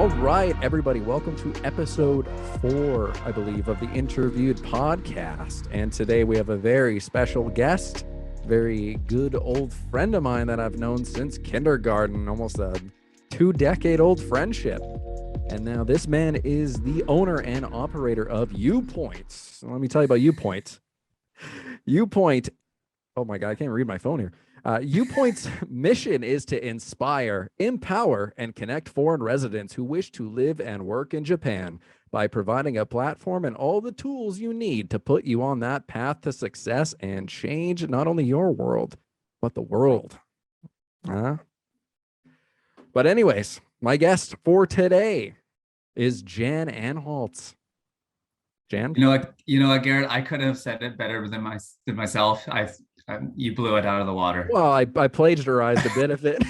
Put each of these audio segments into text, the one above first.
All right, everybody, welcome to episode 4, I believe, of the Interviewed podcast. And today we have a very special guest, very good old friend of mine that I've known since kindergarten, almost a 2-decade-old friendship. And now this man is the owner and operator of UPoint. So let me tell you about UPoint. UPoint, oh my God, I can't read my phone here. UPoint's mission is to inspire, empower, and connect foreign residents who wish to live and work in Japan by providing a platform and all the tools you need to put you on that path to success and change not only your world, but the world. But anyways, my guest for today is Jyan Anhalt. Jan? You know what, Garrett? I could have said it better than myself. You blew it out of the water. Well, I plagiarized a bit of it.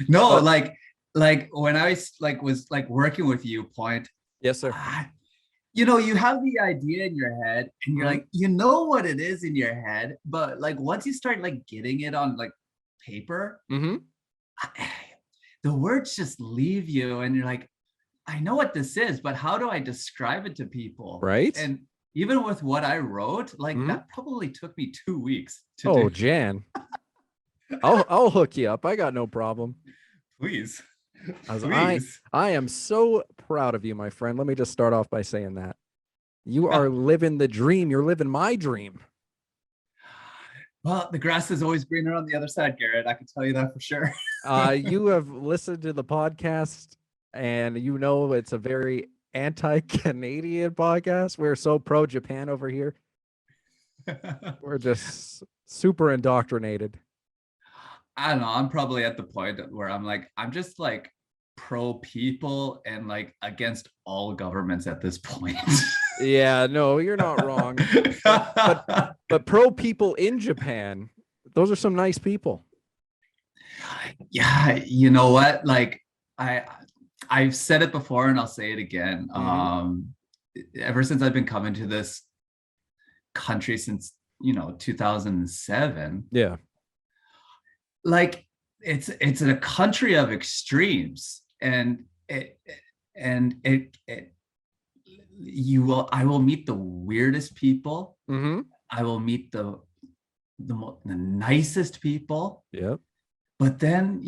No, but, like when I was working with UPoint. Yes, sir. You have the idea in your head, and you're like, you know what it is in your head, but like once you start like getting it on like paper, the words just leave you, and you're like, I know what this is, but how do I describe it to people? Right. And even with what I wrote, that probably took me 2 weeks to do. Jan, I'll hook you up. I got no problem. Please. I am so proud of you, my friend. Let me just start off by saying that you are living the dream. You're living my dream. Well, the grass is always greener on the other side, Garrett. I can tell you that for sure. You have listened to the podcast, and you know it's a very anti-Canadian podcast. We're so pro-Japan over here. We're just super indoctrinated. I don't know. I'm probably at the point where I'm just like pro-people and like against all governments at this point. Yeah, no, you're not wrong. but pro-people in Japan, those are some nice people. Yeah, you know what? Like I've said it before and I'll say it again. Ever since I've been coming to this country since 2007. Yeah. Like it's a country of extremes, and I will meet the weirdest people. I will meet the nicest people. Yep. But then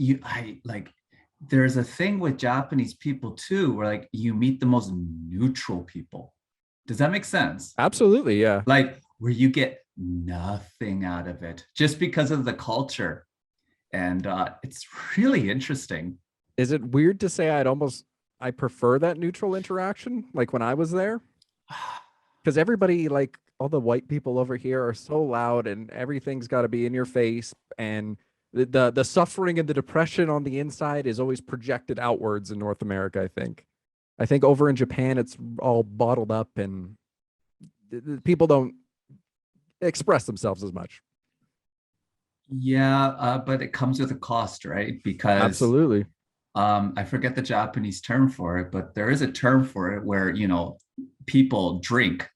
there's a thing with Japanese people too, where like you meet the most neutral people. Does that make sense? Absolutely, yeah. Like where you get nothing out of it just because of the culture. And it's really interesting. Is it weird to say I prefer that neutral interaction? Like when I was there? Because everybody, like all the white people over here are so loud and everything's got to be in your face, and the suffering and the depression on the inside is always projected outwards in North America. I think over in Japan it's all bottled up, and people don't express themselves as much. Yeah, but it comes with a cost, right? Because absolutely. I forget the Japanese term for it, but there is a term for it where people drink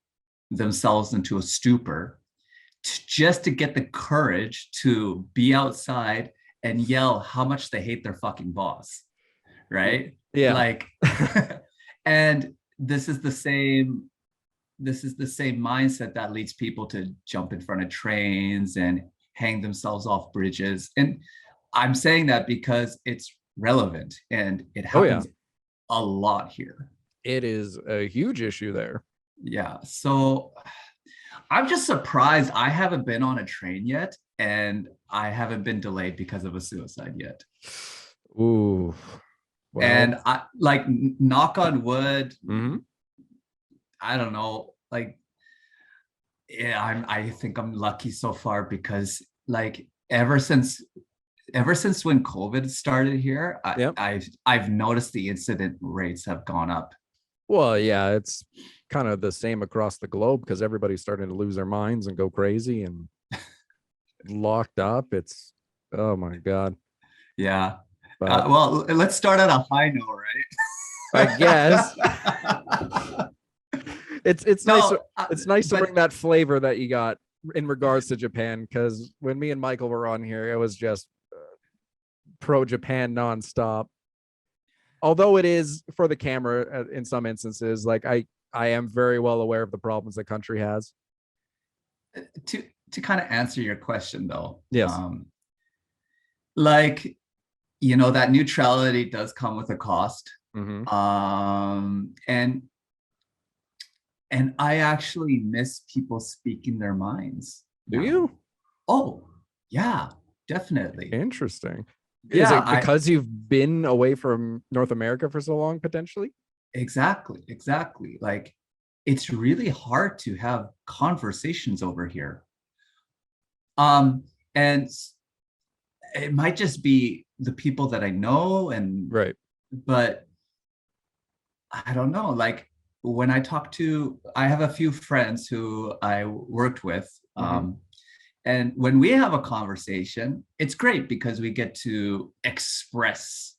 themselves into a stupor just to get the courage to be outside and yell how much they hate their fucking boss, right? Yeah. Like, and this is the same mindset that leads people to jump in front of trains and hang themselves off bridges. And I'm saying that because it's relevant and it happens a lot here. It is a huge issue there. Yeah. So I'm just surprised I haven't been on a train yet, and I haven't been delayed because of a suicide yet. Ooh. Well. And I like, knock on wood. I don't know. Like, yeah, I think I'm lucky so far because like ever since when COVID started here, I've noticed the incident rates have gone up. Well, yeah, it's kind of the same across the globe because everybody's starting to lose their minds and go crazy and locked up. It's, oh my God. Yeah. But, well, let's start at a high note, right? I guess. It's nice. It's nice to bring that flavor that you got in regards to Japan, because when me and Michael were on here, it was just pro Japan nonstop. although it is for the camera in some instances, like I am very well aware of the problems the country has. To kind of answer your question though, Yes. Like, that neutrality does come with a cost. Mm-hmm. And I actually miss people speaking their minds Do now. you? Oh, yeah, definitely. Interesting. Is Yeah, it because you've been away from North America for so long, potentially? exactly. Like, it's really hard to have conversations over here. And it might just be the people that I know, Right. but I don't know. Like, when I have a few friends who I worked with, Mm-hmm. and when we have a conversation, it's great because we get to express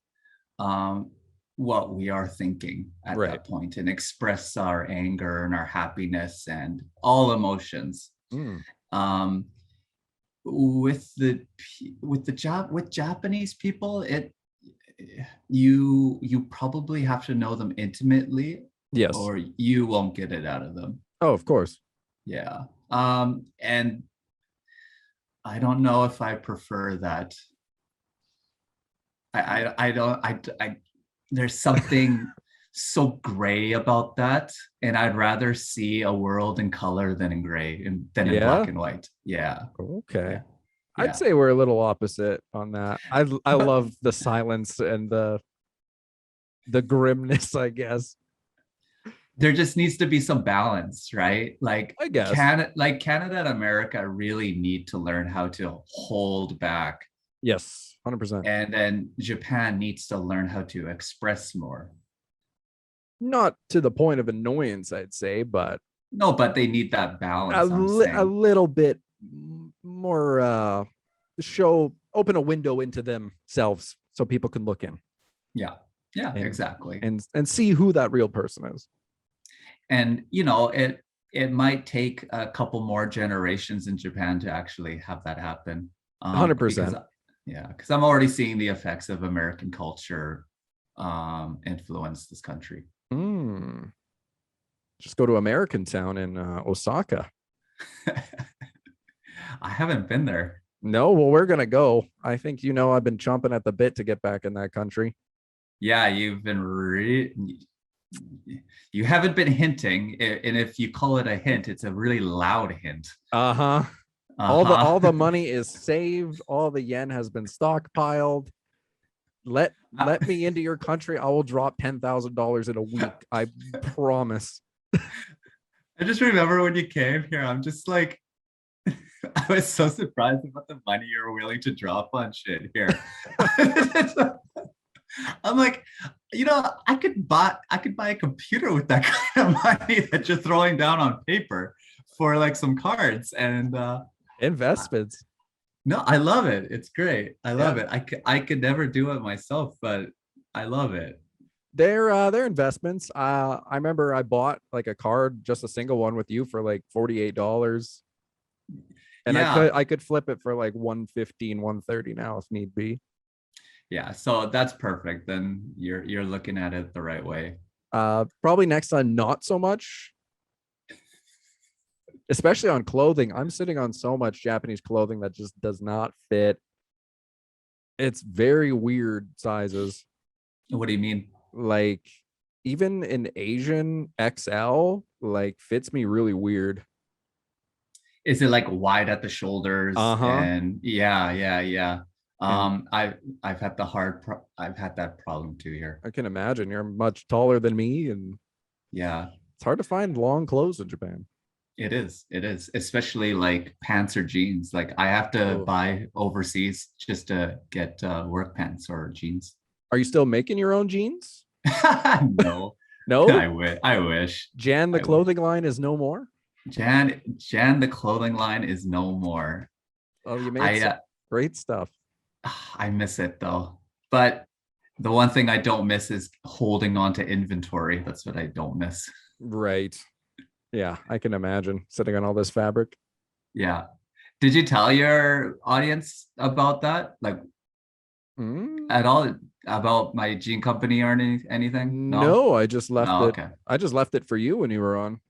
um, what we are thinking at Right. that point and express our anger and our happiness and all emotions. Mm. Um, with Japanese people, you probably have to know them intimately, Yes. or you won't get it out of them. Oh, of course. Yeah. And I don't know if I prefer that. I don't I there's something so gray about that, and I'd rather see a world in color than in gray and than in black Yeah. and white. Yeah. Okay. Yeah. I'd Yeah. say we're a little opposite on that. I But love the silence and the grimness, I guess. there just needs to be some balance, right? I guess. Canada and America really need to learn how to hold back, Yes, 100%. and then Japan needs to learn how to express more. Not to the point of annoyance, I'd say, but No, but they need that balance, I'm saying. little bit more open a window into themselves so people can look in Yeah. Yeah, and exactly. and see who that real person is. And it might take a couple more generations in Japan to actually have that happen. Because 100%. because I'm already seeing the effects of American culture influence this country. Mm. Just go to American Town in Osaka. I haven't been there. No, well, we're gonna go. I think I've been chomping at the bit to get back in that country. Yeah, you haven't been hinting, and if you call it a hint, it's a really loud hint. Uh-huh. Uh-huh. All the money is saved. All the yen has been stockpiled. Let me into your country. I will drop $10,000 in a week. I promise. I just remember when you came here, I'm just like, I was so surprised about the money you're willing to drop on shit here. I'm like, I could buy a computer with that kind of money that you're throwing down on paper for like some cards. And Investments. no, I love it. It's great. I love Yeah. it. I could never do it myself, but I love it. They're investments. I remember I bought like a card, just a single one with you for like $48. And Yeah. I could flip it for like 115, 130 now if need be. Yeah. So that's perfect. Then you're looking at it the right way. Probably next time not so much, especially on clothing. I'm sitting on so much Japanese clothing that just does not fit. It's very weird sizes. What do you mean? Like even an Asian XL like fits me really weird. Is it like wide at the shoulders? Uh-huh. And yeah. And I've had I've had that problem too here. I can imagine you're much taller than me, and Yeah, it's hard to find long clothes in Japan. it is. It is, especially like pants or jeans. Like I have to Oh. buy overseas just to get work pants or jeans. Are you still making your own jeans? No, No? I wish. Jan, the I wish. clothing line is no more. Jan, the clothing line is no more. Oh, you made I some great stuff. I miss it though. But the one thing I don't miss is holding on to inventory. That's what I don't miss. Right. Yeah, I can imagine sitting on all this fabric. Yeah. Did you tell your audience about that? Like Mm. at all? about my jean company or anything? No, I just left Oh, it. okay. I just left it for you when you were on.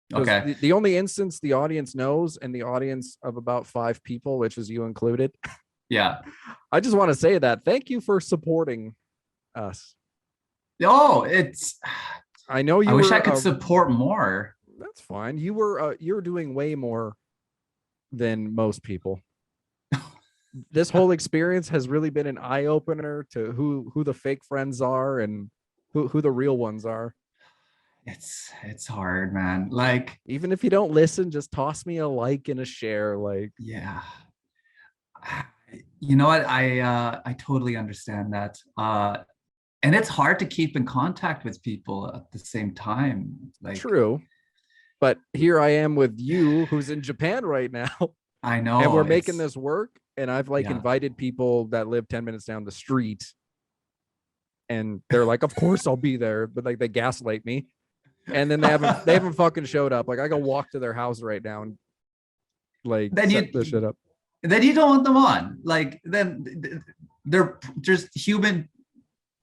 Because Okay. the only instance the audience knows, and the audience of about 5 people, which is you included, Yeah. I just want to say that thank you for supporting us. Oh, I know I you wish were. I could support more. That's fine. You're doing way more than most people. This whole experience has really been an eye opener to who the fake friends are and who the real ones are. It's hard, man. Like, Even if you don't listen, just toss me a like and a share. Like, yeah. You know what? I totally understand that. And it's hard to keep in contact with people at the same time. Like, true. But here I am with you, who's in Japan right now, I and know we're making this work. And I've like yeah. invited people that live 10 minutes down the street, and they're like, "Of course I'll be there," but like they gaslight me, and then they haven't fucking showed up. Like I go walk to their house right now and like Then set this shit up. you don't want them on. Like, then they're just human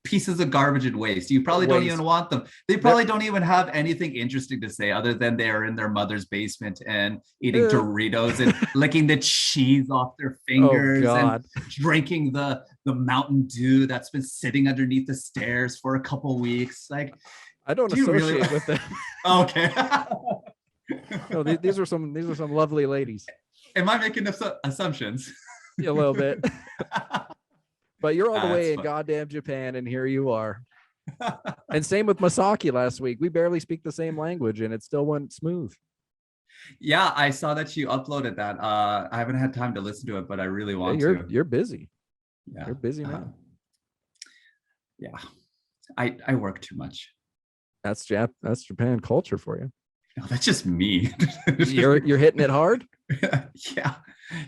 pieces of garbage and waste. You probably don't even want them. They probably don't even have anything interesting to say other than they are in their mother's basement and eating Doritos and licking the cheese off their fingers and drinking the Mountain Dew that's been sitting underneath the stairs for a couple weeks. Like, I don't associate with them. Okay. No, these are some lovely ladies. Am I making assumptions? A little bit. But you're all the way in goddamn Japan, and here you are. And same with Masaki last week. We barely speak the same language, and it still went smooth. Yeah, I saw that you uploaded that. I haven't had time to listen to it, but I really want to. You're busy. Yeah. You're busy, man. Yeah. I work too much. That's Japan culture for you. No, that's just me. You're hitting it hard? Yeah.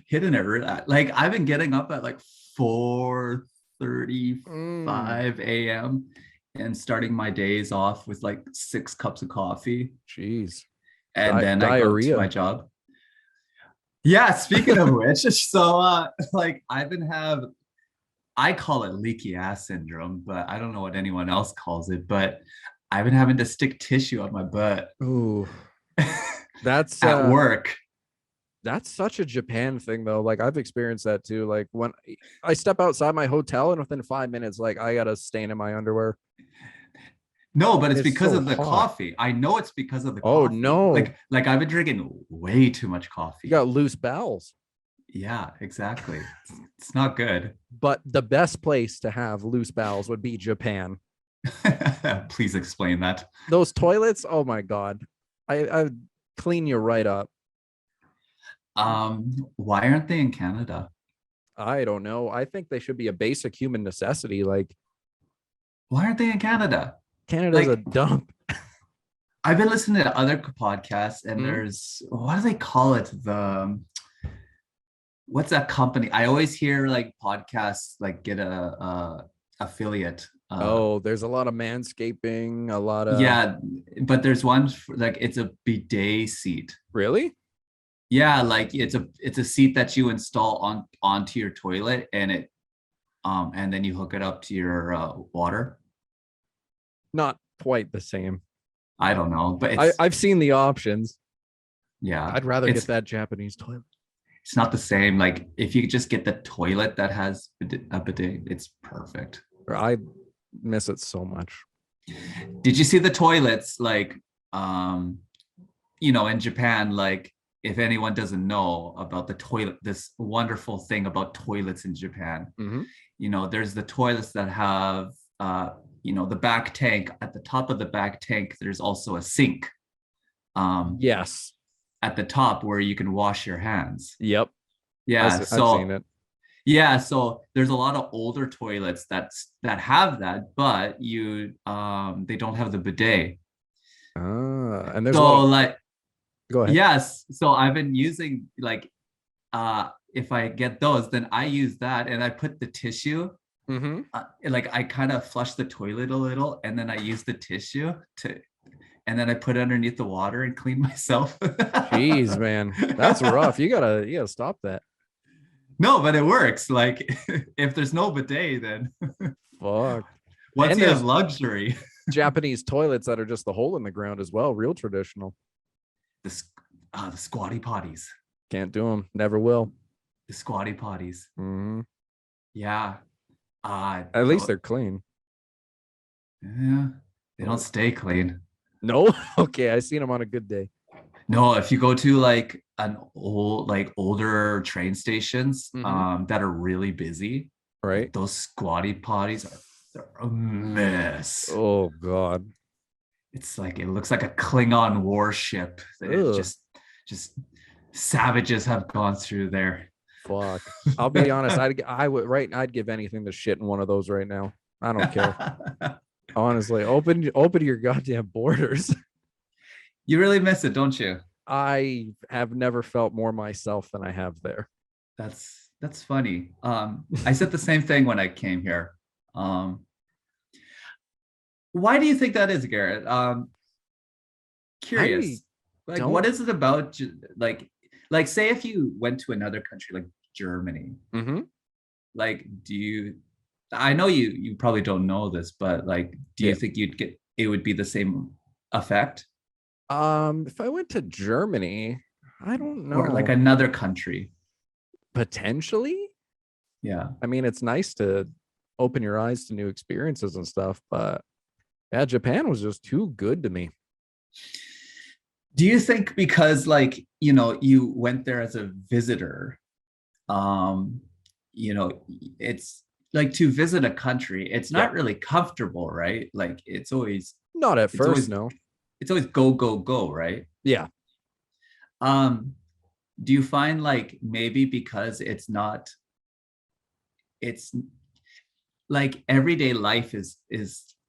Hitting it like I've been getting up at like 4:35 a.m. and starting my days off with like 6 cups of coffee. Jeez. And then I go to my job. Yeah, speaking of which, so like I call it leaky ass syndrome, but I don't know what anyone else calls it, but I've been having to stick tissue up my butt. Ooh. That's at work. That's such a Japan thing though. Like I've experienced that too. Like when I step outside my hotel and within 5 minutes, like I got a stain in my underwear. No, but it's because of the coffee. I know it's because of the coffee. Oh no. Like I've been drinking way too much coffee. You got loose bowels. Yeah, exactly. It's not good. But the best place to have loose bowels would be Japan. Please explain that. Those toilets, oh my God. I clean you right up. Why aren't they in Canada? I don't know. I think they should be a basic human necessity. Like, why aren't they in Canada? Canada's a dump. I've been listening to other podcasts, and there's, what do they call it? What's that company? I always hear like podcasts like get a affiliate. There's a lot of manscaping, a lot of but there's one like it's a bidet seat. Really? Yeah, like it's a seat that you install onto your toilet, and and then you hook it up to your water. Not quite the same. I don't know, but I've seen the options. Yeah, I'd rather get that Japanese toilet. It's not the same. Like if you just get the toilet that has a bidet, it's perfect. I miss it so much. Did you see the toilets? Like, in Japan, like if anyone doesn't know about the toilet, this wonderful thing about toilets in Japan, there's the toilets that have, the back tank. At the top of the back tank, there's also a sink. Yes. At the top where you can wash your hands. Yep. Yeah. I've seen it. Yeah, so there's a lot of older toilets that have that, but they don't have the bidet. And there's go ahead. Yes, so I've been using if I get those, then I use that and I put the tissue. I kind of flush the toilet a little, and then I use the tissue and then I put it underneath the water and clean myself. Jeez, man, that's rough. You gotta stop that. No, but it works. Like if there's no bidet, then Fuck. what's And he there's has luxury? Japanese toilets that are just the hole in the ground as well. Real traditional. The squatty potties. Can't do them. Never will. The squatty potties. Mm-hmm. Yeah. At least they're clean. Yeah. They don't stay clean. No? Okay, I seen them on a good day. No, if you go to like older train stations that are really busy, right? Those squatty potties they're a mess. Oh God. It's like it looks like a Klingon warship. It's just savages have gone through there. Fuck. I'll be honest. I'd give anything to shit in one of those right now. I don't care. Honestly, open your goddamn borders. You really miss it, don't you? I have never felt more myself than I have there. That's funny. I said the same thing when I came here. Why do you think that is, Garrett? Curious. What is it about? Like, say if you went to another country like Germany, like, I know you probably don't know this, but like, do you think it would be the same effect? If I went to Germany, I don't know. Or like another country. Potentially. Yeah. I mean, it's nice to open your eyes to new experiences and stuff, but yeah, Japan was just too good to me. Do you think because like, you went there as a visitor, it's like to visit a country, it's not really comfortable, right? Like it's always not at first, no. It's always go, go, go, right? Yeah. Do you find like maybe because it's like everyday life is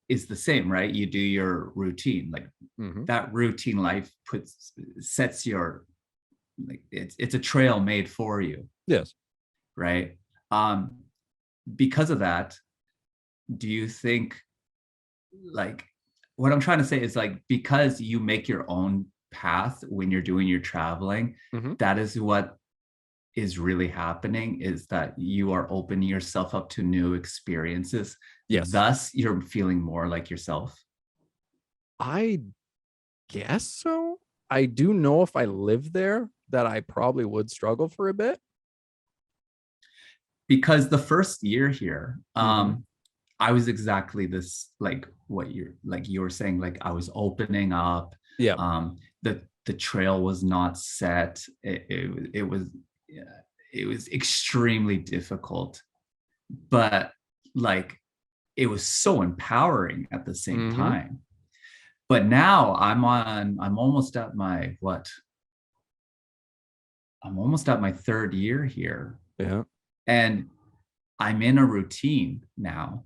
the same, right? You do your routine, like that routine life sets your, like it's a trail made for you. Yes. Right. Because of that, do you think, like, what I'm trying to say is like, because you make your own path when you're doing your traveling, that is what is really happening, is that you are opening yourself up to new experiences. Yes. Thus, you're feeling more like yourself. I guess so. I do know if I lived there that I probably would struggle for a bit. Because the first year here, I was exactly this, like what you were saying, like I was opening up. Yeah. The trail was not set. It was extremely difficult, but like it was so empowering at the same time. But now I'm almost at my I'm almost at my third year here. Yeah. And I'm in a routine now.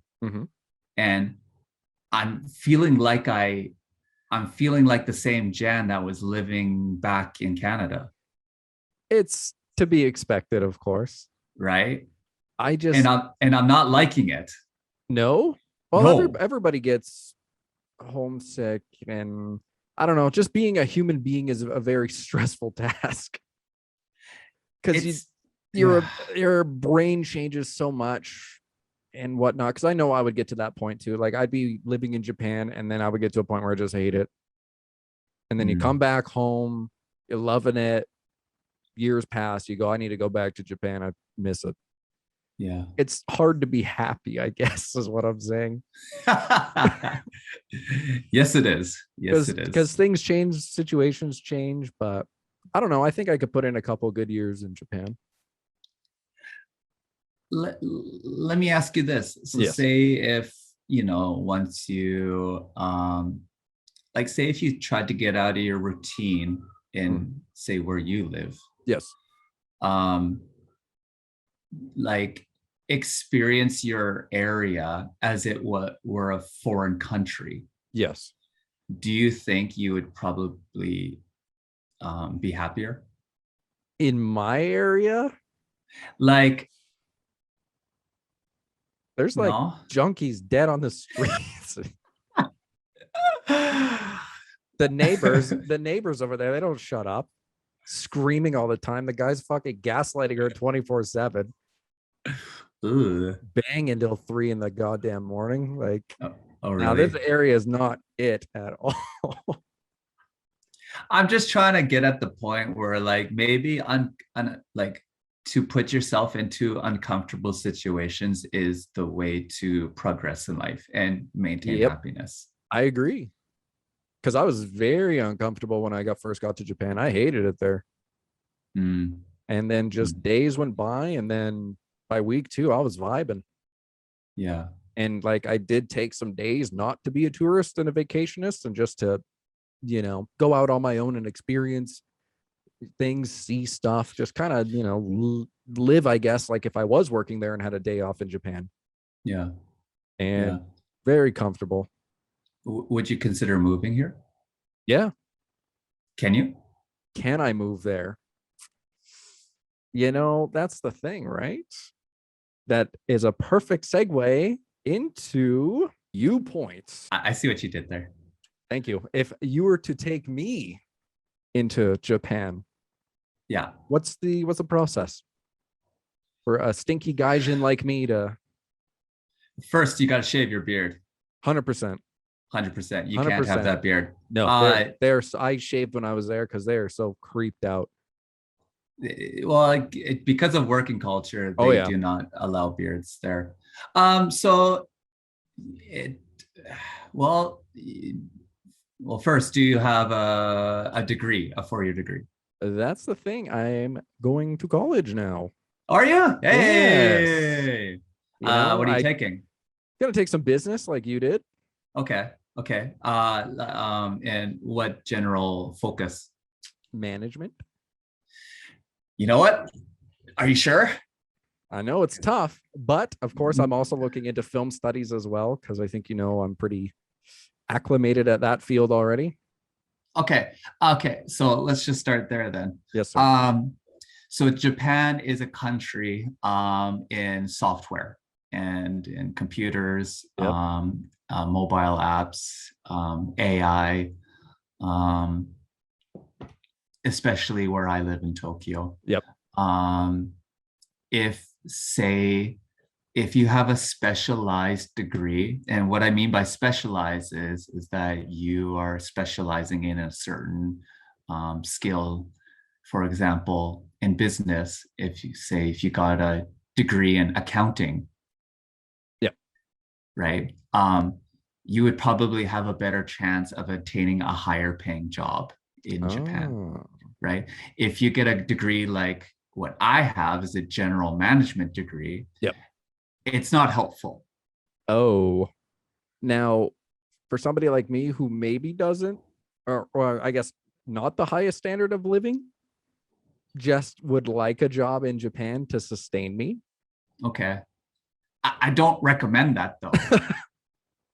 And I'm feeling like the same Jan that was living back in Canada. It's to be expected, of course. Right. And I'm not liking it. No. Well, no. Everybody gets homesick, and I don't know, just being a human being is a very stressful task. Because your brain changes so much and whatnot. Because I know I would get to that point too. Like I'd be living in Japan, and then I would get to a point where I just hate it. And then you come back home, you're loving it. Years pass, you go, I need to go back to Japan. I miss it. Yeah. It's hard to be happy, I guess, is what I'm saying. Yes, it is. Yes, it is. Because things change, situations change, but I don't know. I think I could put in a couple good years in Japan. Let me ask you this. So say if, once you, like say if you tried to get out of your routine in say where you live. Yes. Like experience your area as it were a foreign country. Yes. Do you think you would probably be happier? In my area? Like there's like junkies dead on the streets. The neighbors over there, they don't shut up. screaming all the time. The guy's fucking gaslighting her 24/7. Bang until 3 in the goddamn morning. Like, really? Now this area is not it at all. I'm just trying to get at the point where like maybe like to put yourself into uncomfortable situations is the way to progress in life and maintain happiness. I agree. Because I was very uncomfortable when I first got to Japan. I hated it there. And then just days went by, and then by week 2, I was vibing. Yeah. And like I did take some days not to be a tourist and a vacationist and just to, go out on my own and experience things, see stuff, just kind of, live, I guess, like if I was working there and had a day off in Japan. Yeah. And very comfortable. Would you consider moving here? Yeah. Can you? Can I move there? That's the thing, right? That is a perfect segue into viewpoints. I see what you did there. Thank you. If you were to take me into Japan, what's the process for a stinky gaijin like me to? First, you got to shave your beard. 100%. 100%. You can't have that beard. No, I shaved when I was there because they're so creeped out. Well, because of working culture, they do not allow beards there. First, do you have a degree, a 4-year degree? That's the thing. I'm going to college now. Are you? Hey. Yes. What are you taking? Gonna take some business like you did. Okay. And what general focus? Management. You know what? Are you sure? I know it's tough, but of course I'm also looking into film studies as well, because I think I'm pretty acclimated at that field already. Okay. So let's just start there then. Yes, sir. So Japan is a country in software and in computers, mobile apps, AI, especially where I live in Tokyo. Yep. If you have a specialized degree, and what I mean by specialized is that you are specializing in a certain skill. For example, in business, if you got a degree in accounting, right, you would probably have a better chance of attaining a higher paying job in Japan, right? If you get a degree like what I have is a general management degree, it's not helpful. Oh, now for somebody like me who maybe doesn't, or I guess not the highest standard of living, just would like a job in Japan to sustain me. Okay. I don't recommend that though.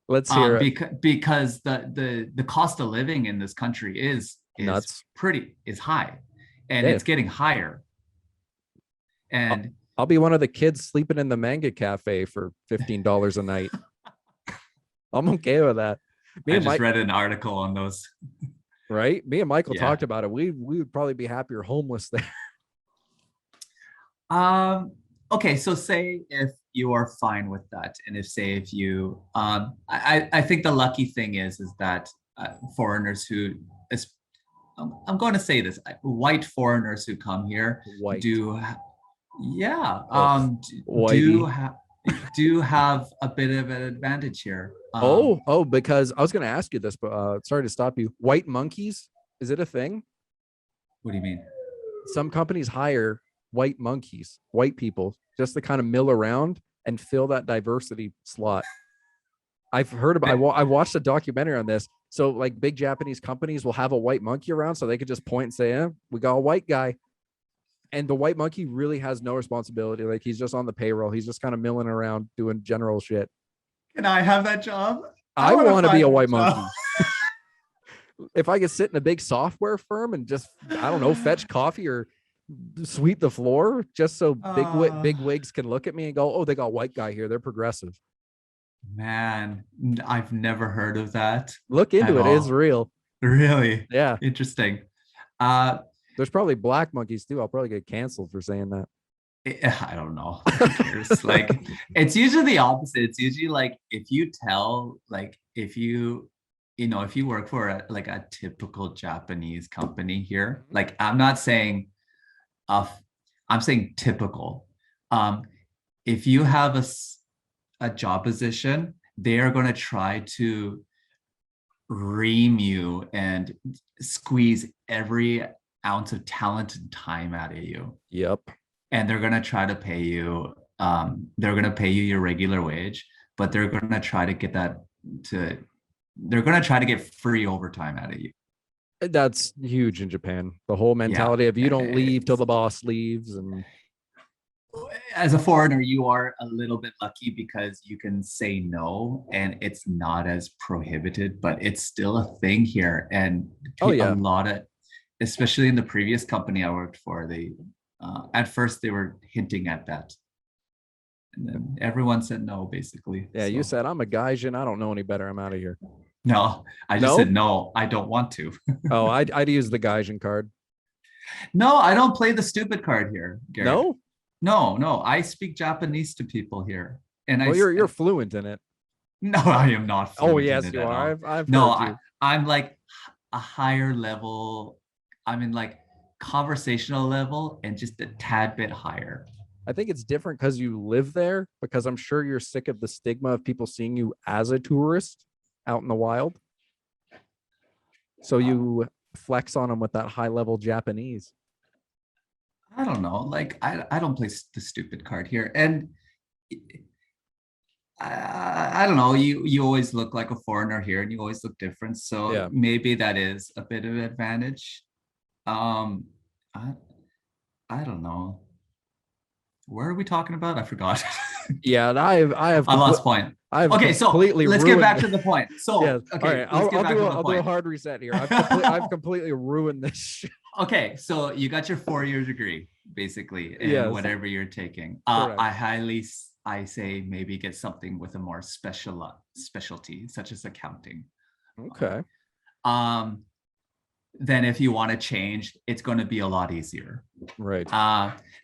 Let's hear it. Because the cost of living in this country is nuts. Is high, and it's getting higher. And I'll be one of the kids sleeping in the manga cafe for $15 a night. I'm okay with that. I just read an article on those. Right? Me and Michael talked about it. We would probably be happier homeless there. Okay, so say if you are fine with that, and if you I think the lucky thing is that foreigners who I'm going to say this, white foreigners who come here do have a bit of an advantage here. Because I was going to ask you this, but sorry to stop you. White monkeys, is it a thing? What do you mean? Some companies hire white monkeys, white people, just to kind of mill around and fill that diversity slot. I've heard about. I watched a documentary on this. So like big Japanese companies will have a white monkey around, so they could just point and say, "We got a white guy." And the white monkey really has no responsibility. Like he's just on the payroll. He's just kind of milling around doing general shit. Can I have that job? I want to be a white monkey. If I could sit in a big software firm and just, I don't know, fetch coffee or sweep the floor just so big wigs can look at me and go, "Oh, they got a white guy here. They're progressive." Man, I've never heard of that. Look into it. It's real. Really? Yeah. Interesting. There's probably black monkeys too. I'll probably get canceled for saying that. I don't know. Who cares? Like, it's usually the opposite. It's usually like if you tell, like if you if you work for like a typical Japanese company here, like I'm not saying I'm saying typical. If you have a job position, they are going to try to ream you and squeeze every ounce of talent and time out of you. Yep. And they're going to try to pay you. They're going to pay you your regular wage, but they're going to try to get they're going to try to get free overtime out of you. That's huge in Japan. The whole mentality of you don't leave till the boss leaves. And as a foreigner, you are a little bit lucky because you can say no and it's not as prohibited, but it's still a thing here. And a lot of, especially in the previous company I worked for, they at first they were hinting at that. And then everyone said no, basically. Yeah, so. You said, I'm a gaijin. I don't know any better. I'm out of here. No, I just said no, I don't want to. Oh, I'd use the gaijin card. No, I don't play the stupid card here, Garrett. No? No. I speak Japanese to people here. And you're fluent in it. No, I am not fluent. Oh, yes, you are. I've no, heard you. I'm like a higher level. I'm in like conversational level and just a tad bit higher. I think it's different because you live there, because I'm sure you're sick of the stigma of people seeing you as a tourist out in the wild. So you flex on them with that high level Japanese. I don't know. Like, I don't play the stupid card here. And I don't know. You always look like a foreigner here and you always look different. So maybe that is a bit of an advantage. I don't know. Where are we talking about? I forgot. Yeah, I lost point. Okay, so let's get back to the point. So okay, all right, I'll do a hard reset here. I've completely ruined this shit. Okay, so you got your 4-year degree basically in whatever you're taking. I say maybe get something with a more specialty, such as accounting. Okay. Then if you want to change, it's going to be a lot easier. Right.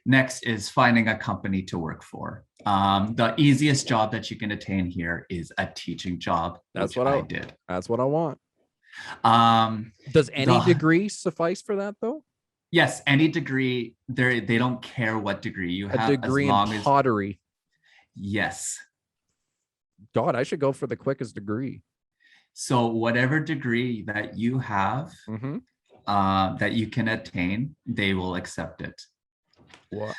Next is finding a company to work for. The easiest job that you can attain here is a teaching job. That's what I did. That's what I want. Does any degree suffice for that though? Yes, any degree. They don't care what degree you have. A degree in pottery. Yes. God, I should go for the quickest degree. So whatever degree that you have, that you can attain, they will accept it. What?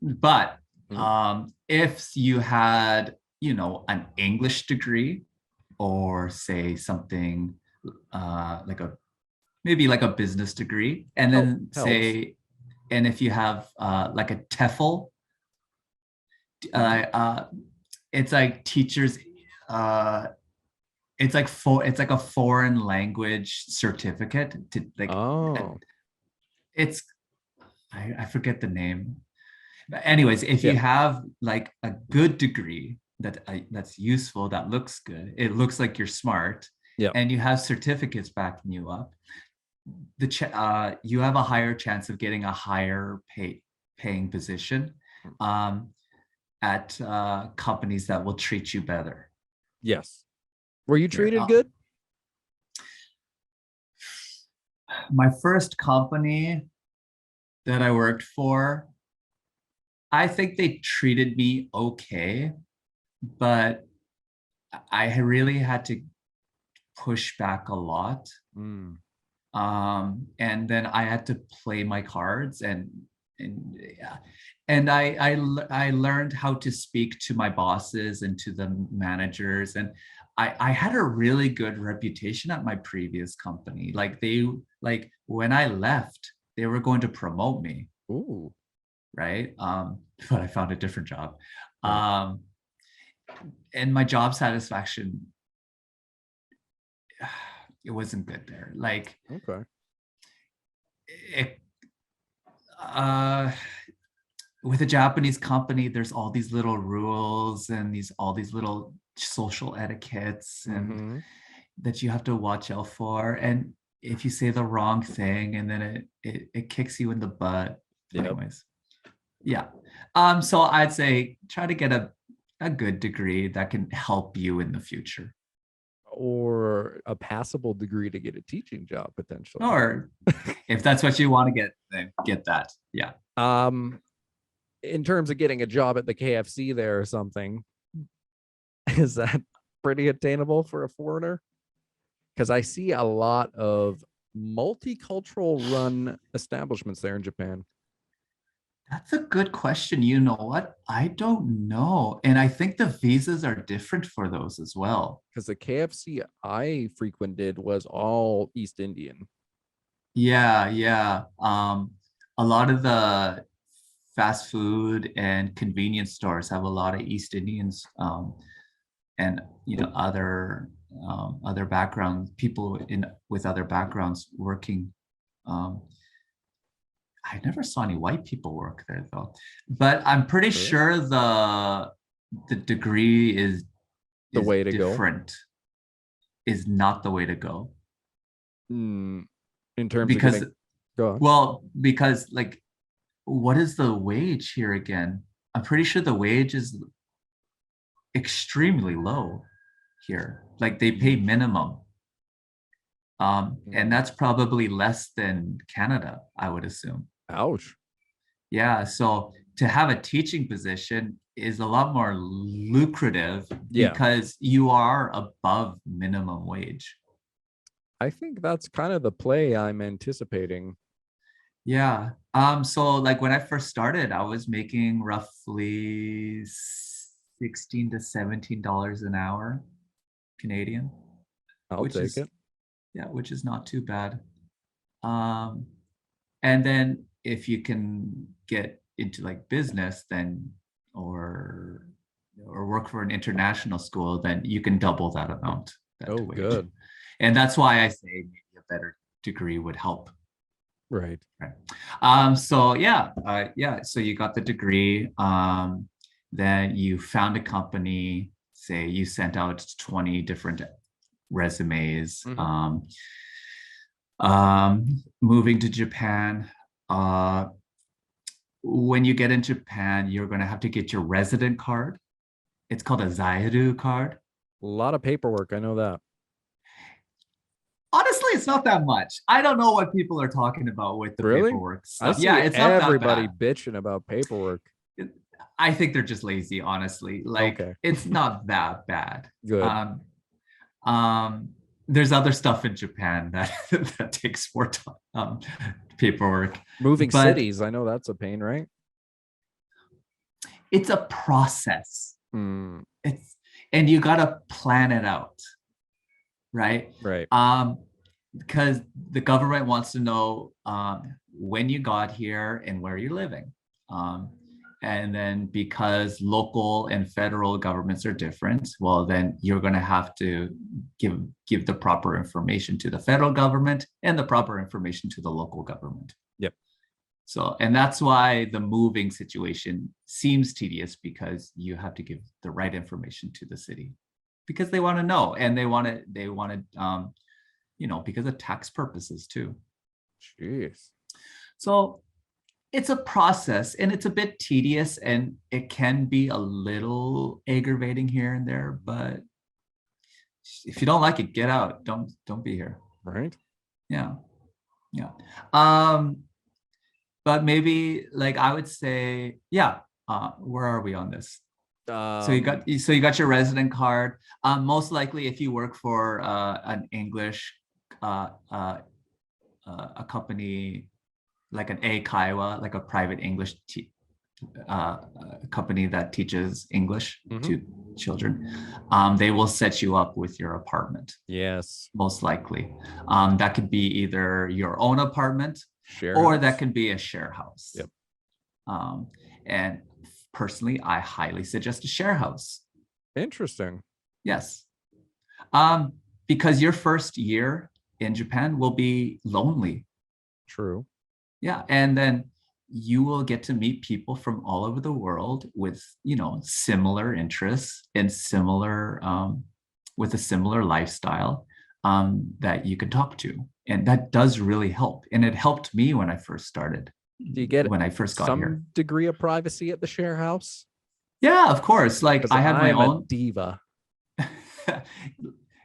But if you had, an English degree, or say something maybe like a business degree, and then and if you have like a TEFL, it's like teachers. It's like a foreign language certificate to like. Oh. I forget the name. But anyways, if you have like a good degree that's useful, that looks good, it looks like you're smart, and you have certificates backing you up, you have a higher chance of getting a higher paying position at companies that will treat you better. Yes. Were you treated good? My first company that I worked for, I think they treated me okay, but I really had to push back a lot. And then I had to play my cards and I learned how to speak to my bosses and to the managers, and I had a really good reputation at my previous company. Like when I left, they were going to promote me. Ooh. Right. But I found a different job. And my job satisfaction, it wasn't good there. Like, okay. With a Japanese company, there's all these little rules and all these little social etiquettes and that you have to watch out for. And if you say the wrong thing and then it kicks you in the butt. Yep. Anyways, yeah. So I'd say try to get a good degree that can help you in the future. Or a passable degree to get a teaching job potentially. Or if that's what you want to get, then get that. Yeah. In terms of getting a job at the KFC there or something, is that pretty attainable for a foreigner? Because I see a lot of multicultural run establishments there in Japan. That's a good question. You know what? I don't know. And I think the visas are different for those as well. Because the KFC I frequented was all East Indian. Yeah, yeah. A lot of the fast food and convenience stores have a lot of East Indians, and other backgrounds, people with other backgrounds working. I never saw any white people work there though, but I'm pretty sure the degree is the way to different. go. Is not the way to go. In terms because of go on. Well, because like, what is the wage here again? I'm pretty sure the wage is extremely low here. Like they pay minimum. And that's probably less than Canada, I would assume. Ouch. Yeah, so to have a teaching position is a lot more lucrative because you are above minimum wage. I think that's kind of the play I'm anticipating. Yeah. So like when I first started, I was making roughly $16 to $17 an hour Canadian. I'll take it. Yeah, which is not too bad. And then if you can get into like business, then or work for an international school, then you can double that amount. Wage. Good. And that's why I say maybe a better degree would help. Right. So so you got the degree. Then you found a company. Say you sent out 20 different resumes. Moving to Japan. When you get in Japan, you're going to have to get your resident card. It's called a Zairu card. A lot of paperwork. I know that. Honestly, it's not that much. I don't know what people are talking about with the paperwork stuff. Yeah, it's not everybody bitching about paperwork. I think they're just lazy, honestly. Like it's not that bad. Good. There's other stuff in Japan that takes more time, paperwork. Moving cities, I know that's a pain, right? It's a process. And you gotta plan it out, right? Right. Because the government wants to know when you got here and where you're living. And then because local and federal governments are different, well, then you're going to have to give the proper information to the federal government and the proper information to the local government. Yep. So, and that's why the moving situation seems tedious, because you have to give the right information to the city, because they want to know, and they want to, because of tax purposes too. Jeez. So it's a process, and it's a bit tedious, and it can be a little aggravating here and there, but if you don't like it, get out. Don't be here. Right. Yeah. But maybe, like, I would say, where are we on this? So you got your resident card. Most likely, if you work for an English a company like an Eikaiwa, like a private English company that teaches English to children, they will set you up with your apartment. Yes. Most likely. That could be either your own apartment or that could be a share house. Yep. And personally, I highly suggest a share house. Interesting. Yes. Because your first year in Japan will be lonely. True. Yeah, and then you will get to meet people from all over the world with, similar interests and with a similar lifestyle that you can talk to. And that does really help. And it helped me when I first started. Do you get when I first got here? some degree of privacy at the share house? Yeah, of course. Like I had my I'm own a diva.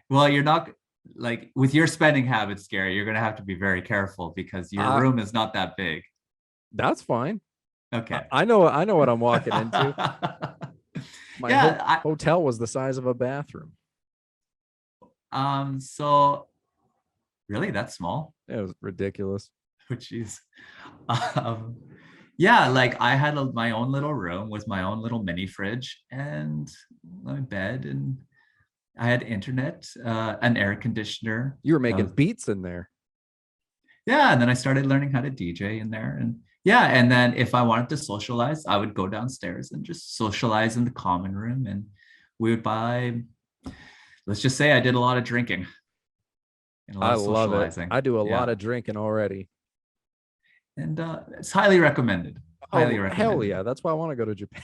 Well, you're not like with your spending habits, Gary, you're gonna have to be very careful because your room is not that big. That's fine. Okay. I know what I'm walking into. My hotel was the size of a bathroom. So really that's small? It was ridiculous. Oh, jeez. Yeah, like I had my own little room with my own little mini fridge and my bed, and I had internet, an air conditioner. You were making beats in there. Yeah, and then I started learning how to DJ in there. And yeah, and then if I wanted to socialize, I would go downstairs and just socialize in the common room. And we would buy, let's just say I did a lot of drinking. And a lot I of love it. socializing. I do a lot of drinking already. And it's highly recommended. Highly recommended. Hell yeah. That's why I want to go to Japan.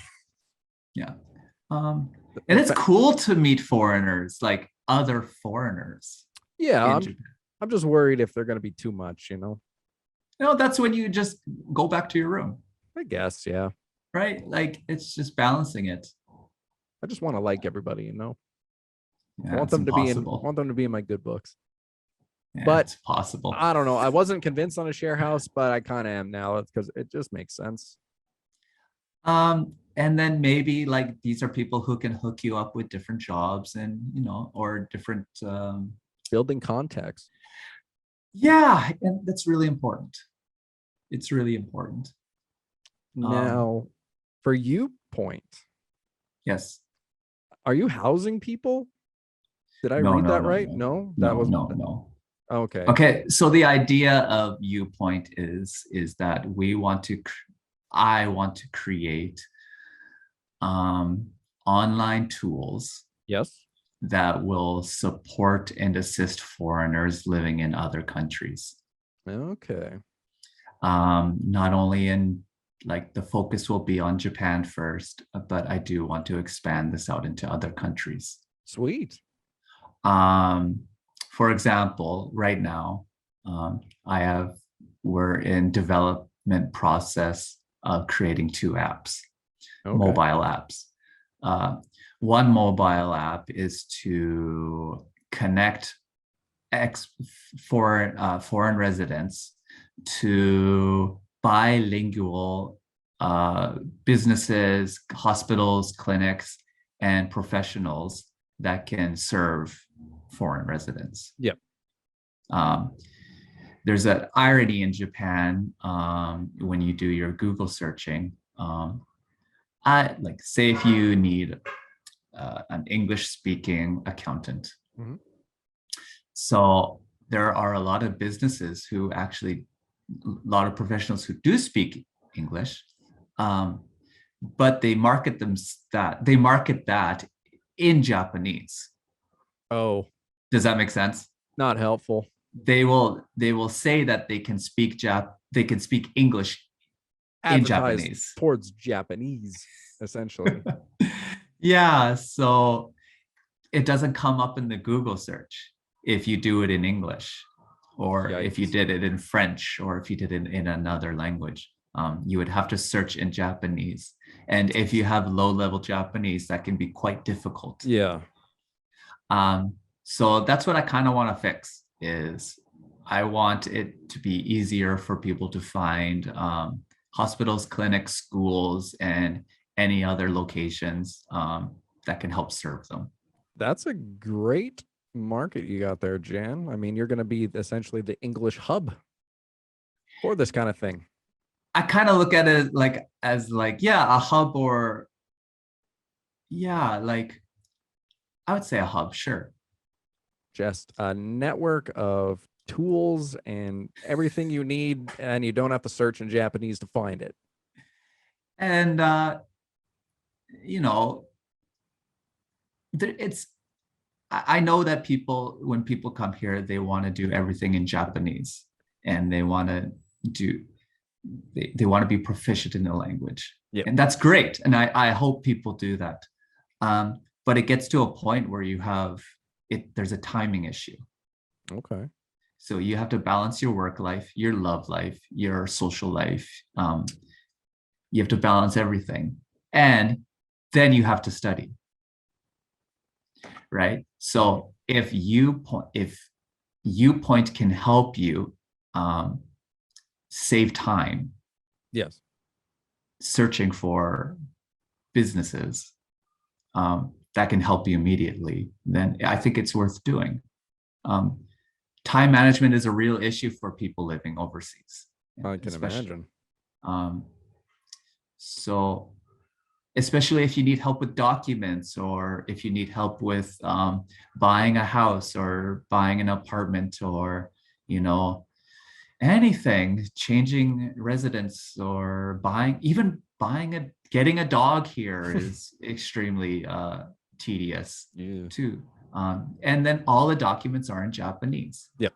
Yeah. And it's cool to meet foreigners, like other foreigners. Yeah. I'm just worried if they're going to be too much, you know? No, that's when you just go back to your room. I guess, yeah. Right? Like it's just balancing it. I just want to like everybody, you know? Yeah, I want them to be in my good books. Yeah, but it's possible. I don't know. I wasn't convinced on a share house, but I kind of am now because it just makes sense. And then maybe like these are people who can hook you up with different jobs and, you know, or different building context. Yeah, and that's really important. It's really important. Now, for you, Point. Yes. Are you housing people? Did I read that right? No, that was no. Okay. Okay. So the idea of Viewpoint is that I want to create online tools. Yes. That will support and assist foreigners living in other countries. Okay. Not only in like the focus will be on Japan first, but I do want to expand this out into other countries. Sweet. For example, right now, we're in development process of creating 2 apps, mobile apps. One mobile app is to connect foreign residents to bilingual businesses, hospitals, clinics, and professionals that can serve foreign residents. Yep. There's an irony in Japan when you do your Google searching. Say if you need an English-speaking accountant. Mm-hmm. So there are a lot of businesses a lot of professionals who do speak English, but they market that in Japanese. Oh, does that make sense? Not helpful. They will say that they can speak English in Japanese towards Japanese, essentially. Yeah, so it doesn't come up in the Google search if you do it in English, or if you did it in French, or if you did it in another language. You would have to search in Japanese. And if you have low-level Japanese, that can be quite difficult. Yeah. So that's what I kind of want to fix, is I want it to be easier for people to find hospitals, clinics, schools, and any other locations that can help serve them. That's a great market you got there, Jan. I mean, you're going to be essentially the English hub for this kind of thing. I kind of look at it as a hub, or I would say a hub, sure. Just a network of tools and everything you need, and you don't have to search in Japanese to find it. And I know that when people come here, they want to do everything in Japanese, and they want to be proficient in the language. Yeah. And that's great. And I hope people do that. But it gets to a point where there's a timing issue. Okay. So you have to balance your work life, your love life, your social life. You have to balance everything. And then you have to study. Right? So if UPoint can help you save time, yes, searching for businesses that can help you immediately, then I think it's worth doing. Time management is a real issue for people living overseas. I can imagine. So especially if you need help with documents, or if you need help with buying a house or buying an apartment, or, you know, anything, changing residence, or getting a dog here is extremely tedious too. And then all the documents are in Japanese. Yep.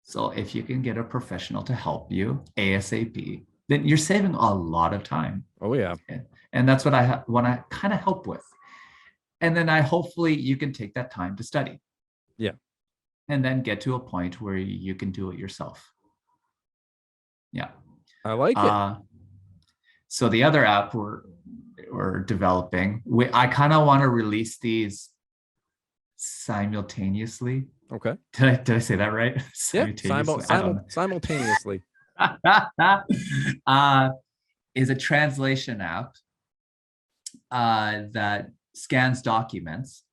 So if you can get a professional to help you ASAP, then you're saving a lot of time. Oh yeah. And that's what I want to kind of help with. And then hopefully you can take that time to study. Yeah. And then get to a point where you can do it yourself. Yeah. I like it. So the other app we're developing, I kind of want to release these simultaneously. Okay. Did I say that right? Yeah. Simultaneously. Is a translation app that scans documents,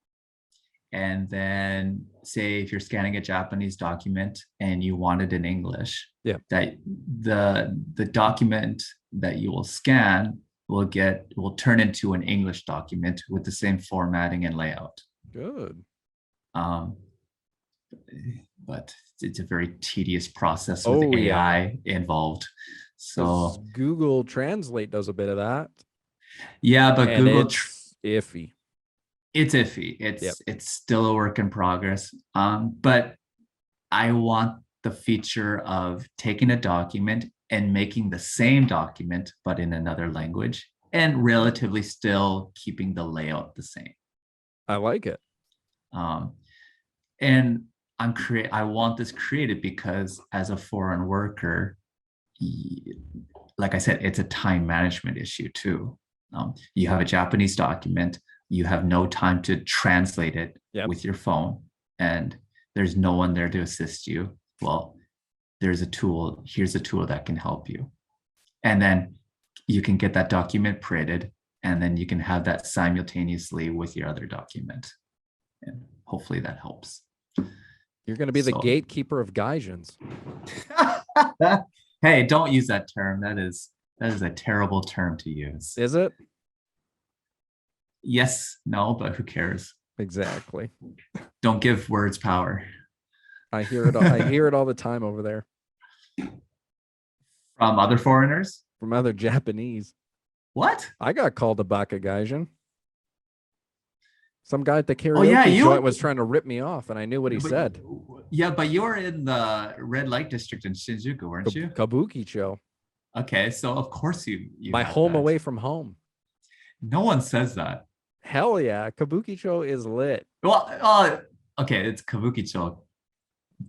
and then say if you're scanning a Japanese document and you want it in English, that the document that you will scan will turn into an English document with the same formatting and layout. Good. But it's a very tedious process with AI involved. So Google Translate does a bit of that. Yeah, but and Google it's iffy. It's iffy. It's still a work in progress. But I want the feature of taking a document and making the same document but in another language, and relatively still keeping the layout the same. I like it. And I want this created because as a foreign worker, like I said, it's a time management issue too. You have a Japanese document, you have no time to translate it with your phone, and there's no one there to assist you. Well, here's a tool that can help you. And then you can get that document printed, and then you can have that simultaneously with your other document. And hopefully that helps. You're going to be the gatekeeper of gaijins. Hey, don't use that term. That is a terrible term to use. Is it? Yes, no, but who cares? Exactly. Don't give words power. I hear it. I hear it all the time over there. From other foreigners? From other Japanese. What? I got called a baka gaijin. Some guy at the karaoke joint was trying to rip me off, and I knew what he said. Yeah, but you were in the red light district in Shinjuku, weren't you? Kabukicho. Okay, so of course you my home away from home. No one says that. Hell yeah, Kabukicho is lit. Well, okay, it's Kabukicho,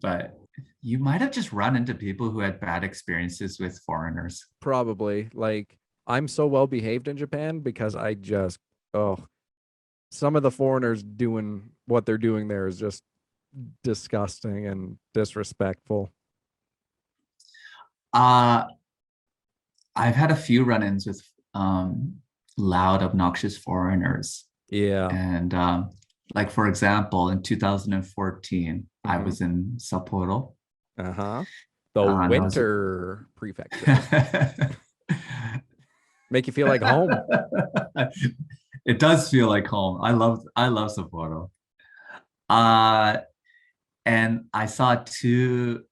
but you might have just run into people who had bad experiences with foreigners. Probably. Like, I'm so well behaved in Japan because I just some of the foreigners doing what they're doing there is just disgusting and disrespectful. I've had a few run-ins with loud, obnoxious foreigners. Yeah. And like, for example, in 2014, I was in Sapporo. The winter prefecture. Make you feel like home. It does feel like home. I love Sapporo. And I saw two.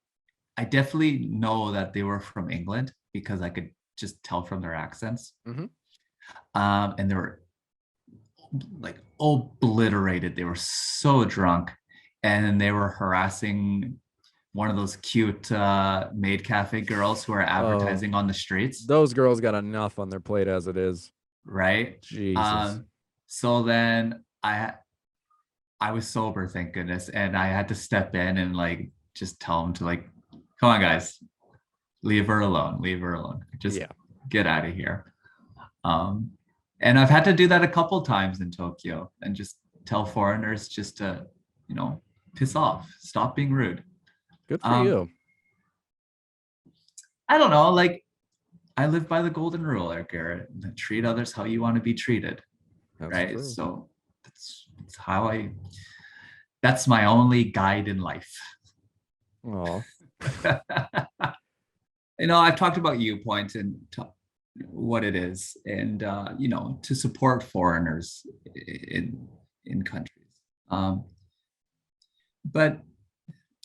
I definitely know that they were from England because I could just tell from their accents. And they were like obliterated. They were so drunk, and they were harassing one of those cute maid cafe girls who are advertising on the streets. Those girls got enough on their plate as it is. Right? Jesus. So then I was sober, thank goodness, and I had to step in and like just tell them to like, come on guys, leave her alone, just get out of here. And I've had to do that a couple times in Tokyo and just tell foreigners just to, piss off, stop being rude. Good for you. I don't know, like I live by the golden rule there, Garrett. Treat others how you want to be treated. That's right. true. So that's my only guide in life. Oh. I've talked about Viewpoint and what it is, and to support foreigners in countries. But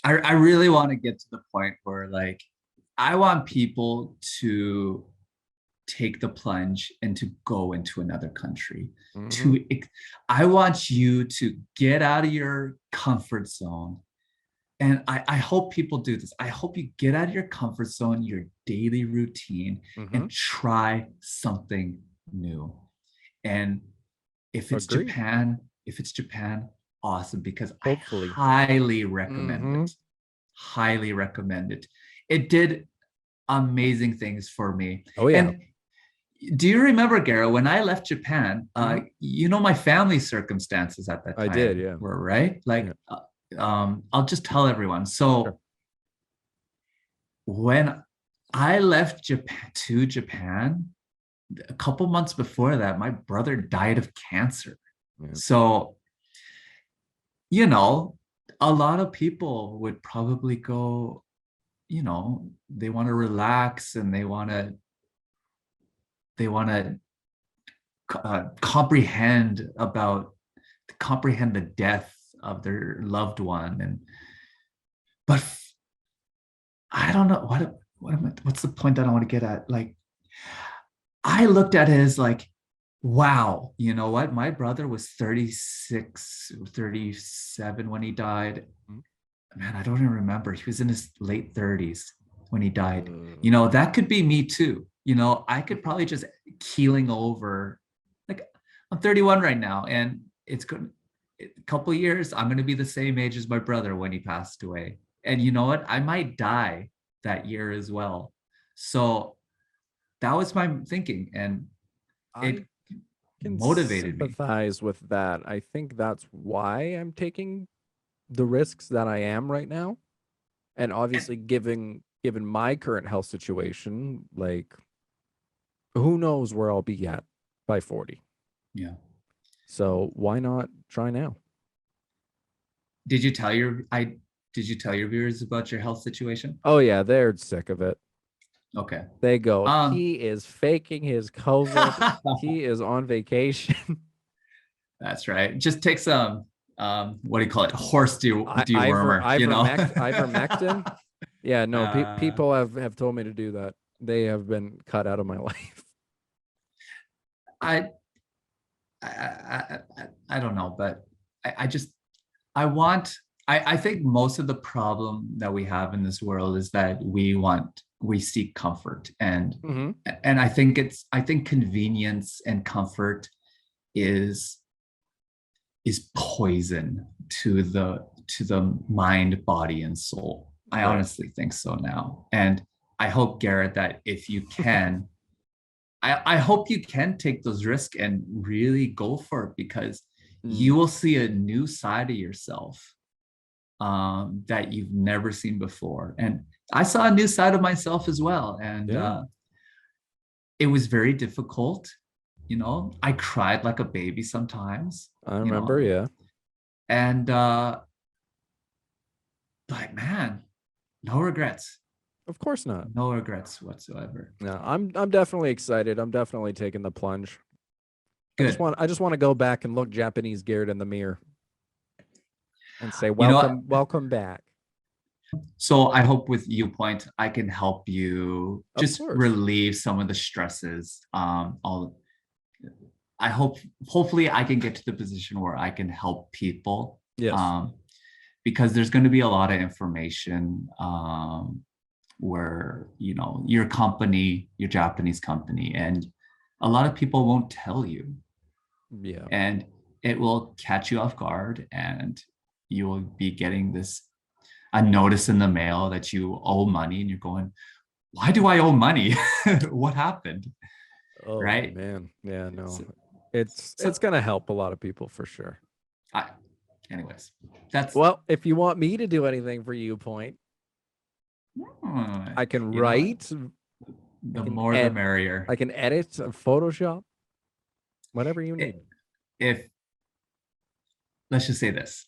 I really want to get to the point where like I want people to take the plunge and to go into another country. I want you to get out of your comfort zone. And I hope people do this. I hope you get out of your comfort zone, your daily routine, and try something new. And if it's Japan, awesome, because hopefully. I highly recommend it. Highly recommend it. It did amazing things for me. Oh yeah. And do you remember, Garrett, when I left Japan, my family circumstances at that time? I did, yeah. Were right? Like, I'll just tell everyone. So when I left Japan, a couple months before that, my brother died of cancer. Yeah. So, a lot of people would probably go, they want to relax and they want to comprehend the death of their loved one, but I don't know what's the point that I want to get at. Like, I looked at it as like, wow, you know what? My brother was 36, 37 when he died. Man, I don't even remember. He was in his late 30s when he died. That could be me too. I could probably just keeling over. Like, I'm 31 right now, and it's good. A couple of years, I'm going to be the same age as my brother when he passed away. And you know what? I might die that year as well. So that was my thinking, and it motivated me. Sympathize with that. I think that's why I'm taking the risks that I am right now. And obviously, given my current health situation, like, who knows where I'll be at by 40. Yeah. So why not try now? Did you tell your viewers about your health situation? Oh yeah, they're sick of it. Okay. They go, he is faking his COVID. He is on vacation. That's right. Just take some what do you call it? Horse dewormer, ivermectin. Yeah, no, people have told me to do that. They have been cut out of my life. I don't know, but I think most of the problem that we have in this world is that we seek comfort, and I think convenience and comfort is poison to the mind, body, and soul. I honestly think so now. And I hope, Garrett, that if you can, I hope you can take those risks and really go for it, because you will see a new side of yourself that you've never seen before. And I saw a new side of myself as well. And it was very difficult. I cried like a baby sometimes. I remember, yeah. And but man, no regrets. Of course not. No regrets whatsoever. No, I'm definitely excited. I'm definitely taking the plunge. Good. I just want to go back and look Japanese Garrett in the mirror and say, welcome back. So I hope with Viewpoint, I can help you just relieve some of the stresses. Hopefully I can get to the position where I can help people. Yes. Because there's going to be a lot of information where, your company, your Japanese company, and a lot of people won't tell you. Yeah. And it will catch you off guard, and you will be getting this a notice in the mail that you owe money, and you're going, why do I owe money? What happened? Oh Right? man. Yeah, no. So, It's gonna help a lot of people for sure. anyways, that's Well, if you want me to do anything for you, Point, I can write. The more the merrier. I can edit Photoshop, whatever you need. If let's just say this,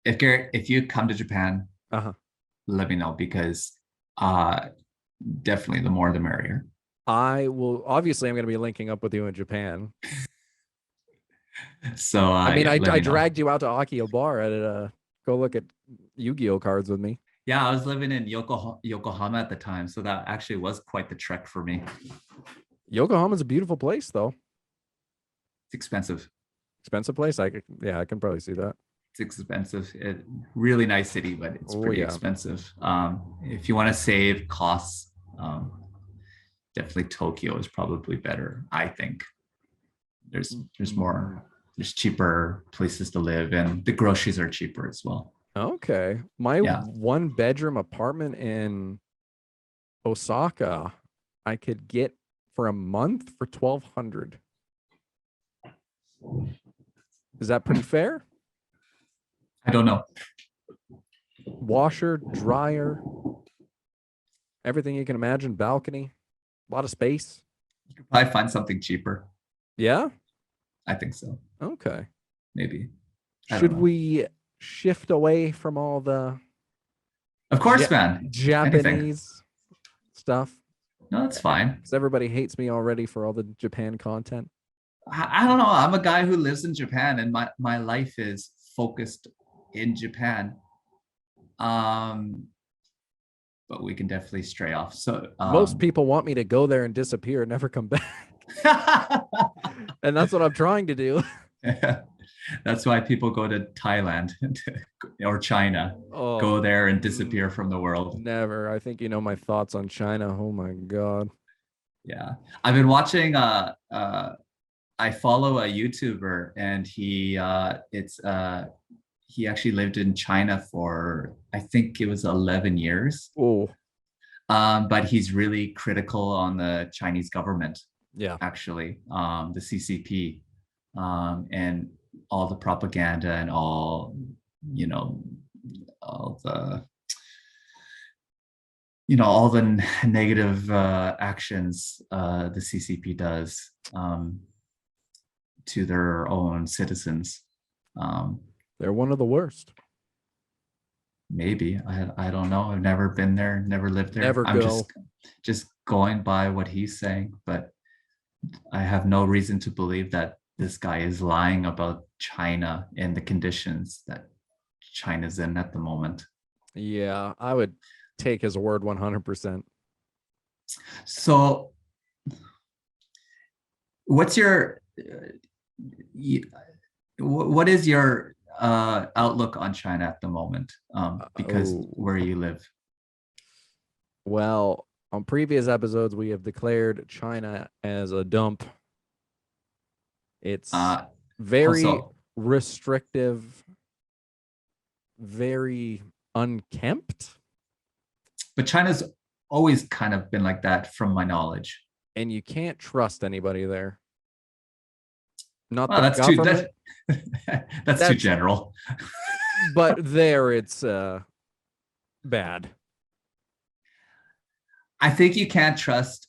if Garrett, if you come to Japan, let me know, because definitely the more the merrier. I will. Obviously, I'm going to be linking up with you in Japan. So I mean, I dragged you out to Akihabara to go look at Yu-Gi-Oh cards with me. Yeah, I was living in Yokohama at the time, so that actually was quite the trek for me. Yokohama's a beautiful place, though. It's expensive. Expensive place? I can probably see that. It's expensive. Really nice city, but it's pretty expensive. If you want to save costs, definitely Tokyo is probably better, I think. There's cheaper places to live, and the groceries are cheaper as well. Okay. My 1-bedroom apartment in Osaka, I could get for a month for $1,200. Is that pretty fair? I don't know. Washer, dryer, everything you can imagine, balcony, a lot of space. You could probably find something cheaper. Yeah? I think so. Okay. Maybe. Should we shift away from all the of course, man. Japanese stuff? No, that's fine. Because everybody hates me already for all the Japan content. I don't know. I'm a guy who lives in Japan, and my life is focused in Japan. But we can definitely stray off. So most people want me to go there and disappear and never come back. And that's what I'm trying to do. That's why people go to Thailand or China. Go there and disappear from the world. Never. I think you know my thoughts on China. Oh my God. Yeah. I've been watching I follow a YouTuber, and he actually lived in China for, I think it was 11 years. Oh. But he's really critical on the Chinese government. Yeah. Actually, the CCP, and all the propaganda and all the negative actions the CCP does to their own citizens. They're one of the worst. Maybe. I don't know. I've never been there, never lived there. Never I'm go. just going by what he's saying, but I have no reason to believe that this guy is lying about China and the conditions that China's in at the moment. Yeah, I would take his word 100%. So what is your outlook on China at the moment? Because where you live? Well, on previous episodes, we have declared China as a dump. It's very restrictive, very unkempt. But China's always kind of been like that, from my knowledge. And you can't trust anybody there. Not well, the government. That's too general. But there it's bad. I think you can't trust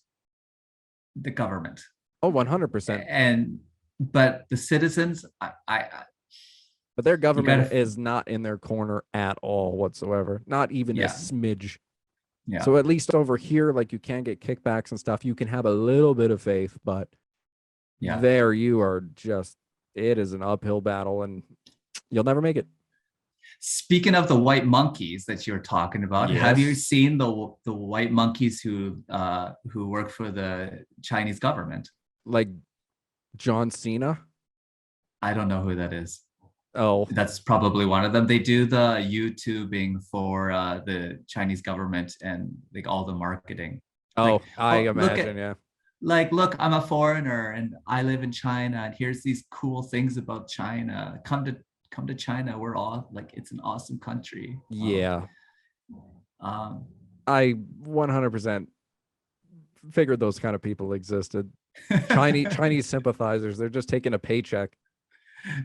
the government. Oh, 100%. But the citizens, but their government is not in their corner at all whatsoever. Not even a smidge. Yeah. So at least over here, like, you can get kickbacks and stuff. You can have a little bit of faith, but there you are just, it is an uphill battle, and you'll never make it. Speaking of the white monkeys that you're talking about, have you seen the white monkeys who work for the Chinese government? Like John Cena? I don't know who that is. Oh, that's probably one of them. They do the YouTubing for the Chinese government and like all the marketing. Oh, I imagine, look, I'm a foreigner and I live in China, and here's these cool things about China. Come come to China. We're all like, it's an awesome country. Yeah. Um, I 100% figured those kind of people existed. Chinese sympathizers. They're just taking a paycheck.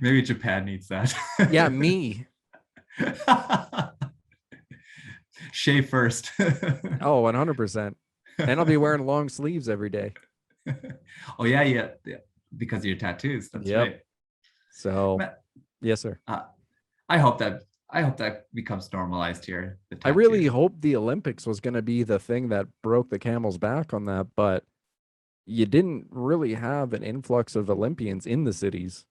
Maybe Japan needs that. Yeah, me. Shave first. Oh, 100%. And I'll be wearing long sleeves every day. Oh yeah, because of your tattoos. That's right. So, yes, sir. I hope that becomes normalized here. I really hope the Olympics was going to be the thing that broke the camel's back on that, but you didn't really have an influx of Olympians in the cities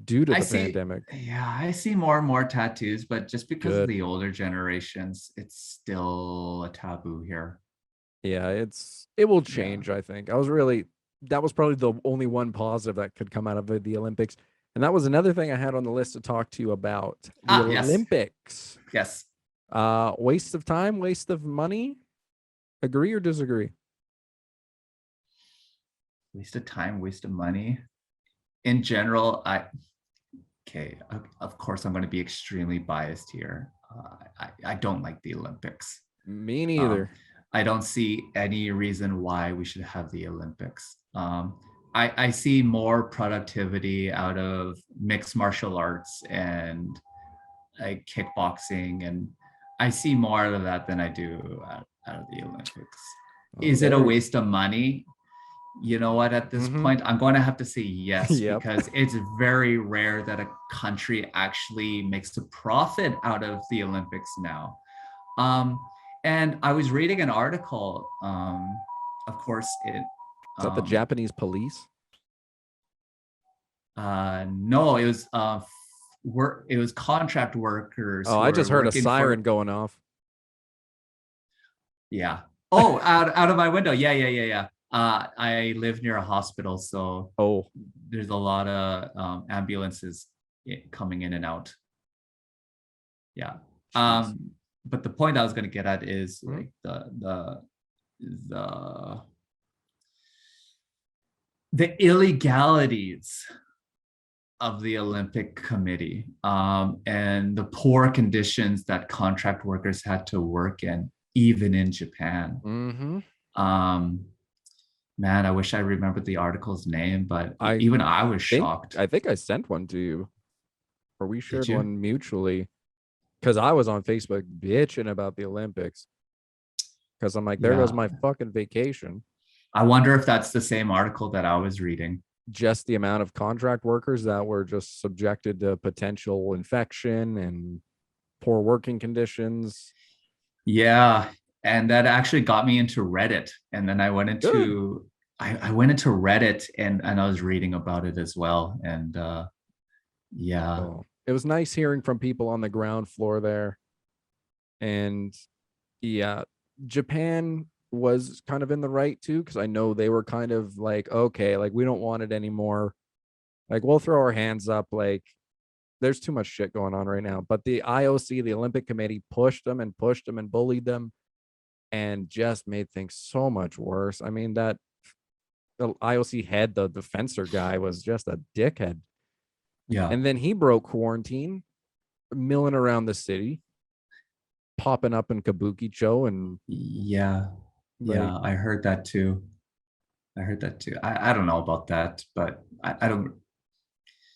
due to the pandemic. Yeah, I see more and more tattoos, but just because of the older generations, it's still a taboo here. Yeah, it will change, I think. That was probably the only one positive that could come out of the Olympics. And that was another thing I had on the list to talk to you about. The Olympics. Yes. Waste of time, waste of money. Agree or disagree? Waste of time, waste of money. In general, of course, I'm going to be extremely biased here. I don't like the Olympics. Me neither. I don't see any reason why we should have the Olympics. I see more productivity out of mixed martial arts and like kickboxing, and I see more out of that than I do out of the Olympics. Is it a waste of money? You know what, at this point, I'm going to have to say yes, because it's very rare that a country actually makes a profit out of the Olympics now. And I was reading an article, of course, is that the Japanese police? No, it was it was contract workers. Oh, I just heard a siren going off. Yeah. Oh, out of my window. Yeah. I live near a hospital, so there's a lot of ambulances coming in and out. Yeah. But the point I was going to get at is like the illegalities of the Olympic Committee, and the poor conditions that contract workers had to work in, even in Japan. Man, I wish I remembered the article's name, but even I was shocked. I think I sent one to you, or we shared one mutually, because I was on Facebook bitching about the Olympics, because I'm like, there goes my fucking vacation. I wonder if that's the same article that I was reading. Just the amount of contract workers that were just subjected to potential infection and poor working conditions. Yeah. And that actually got me into Reddit. And then I went into I went into Reddit and I was reading about it as well. And it was nice hearing from people on the ground floor there. And Japan was kind of in the right too, because I know they were kind of like, okay, like we don't want it anymore. Like we'll throw our hands up. Like there's too much shit going on right now. But the IOC, the Olympic Committee, pushed them and bullied them, and just made things so much worse. I mean, that the IOC head, the fencer guy, was just a dickhead. Yeah. And then he broke quarantine, milling around the city, popping up in Kabukicho, and I heard that too. I don't know about that, but I don't.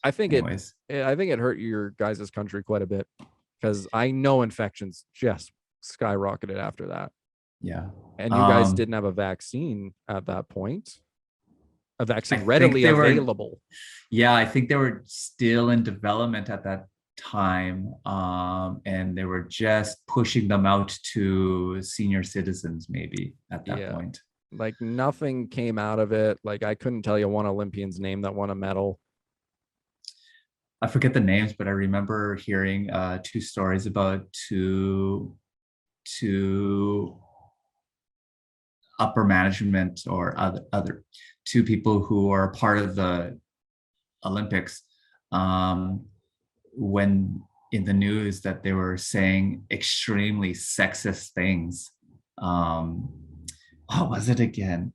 I think it hurt your guys' country quite a bit, because I know infections just skyrocketed after that. Yeah. And you guys didn't have a vaccine at that point. A vaccine readily available. I think they were still in development at that time. And they were just pushing them out to senior citizens maybe at that point. Like nothing came out of it. Like I couldn't tell you one Olympian's name that won a medal. I forget the names, but I remember hearing two stories about two upper management or other two people who are part of the Olympics, when in the news that they were saying extremely sexist things. What was it again?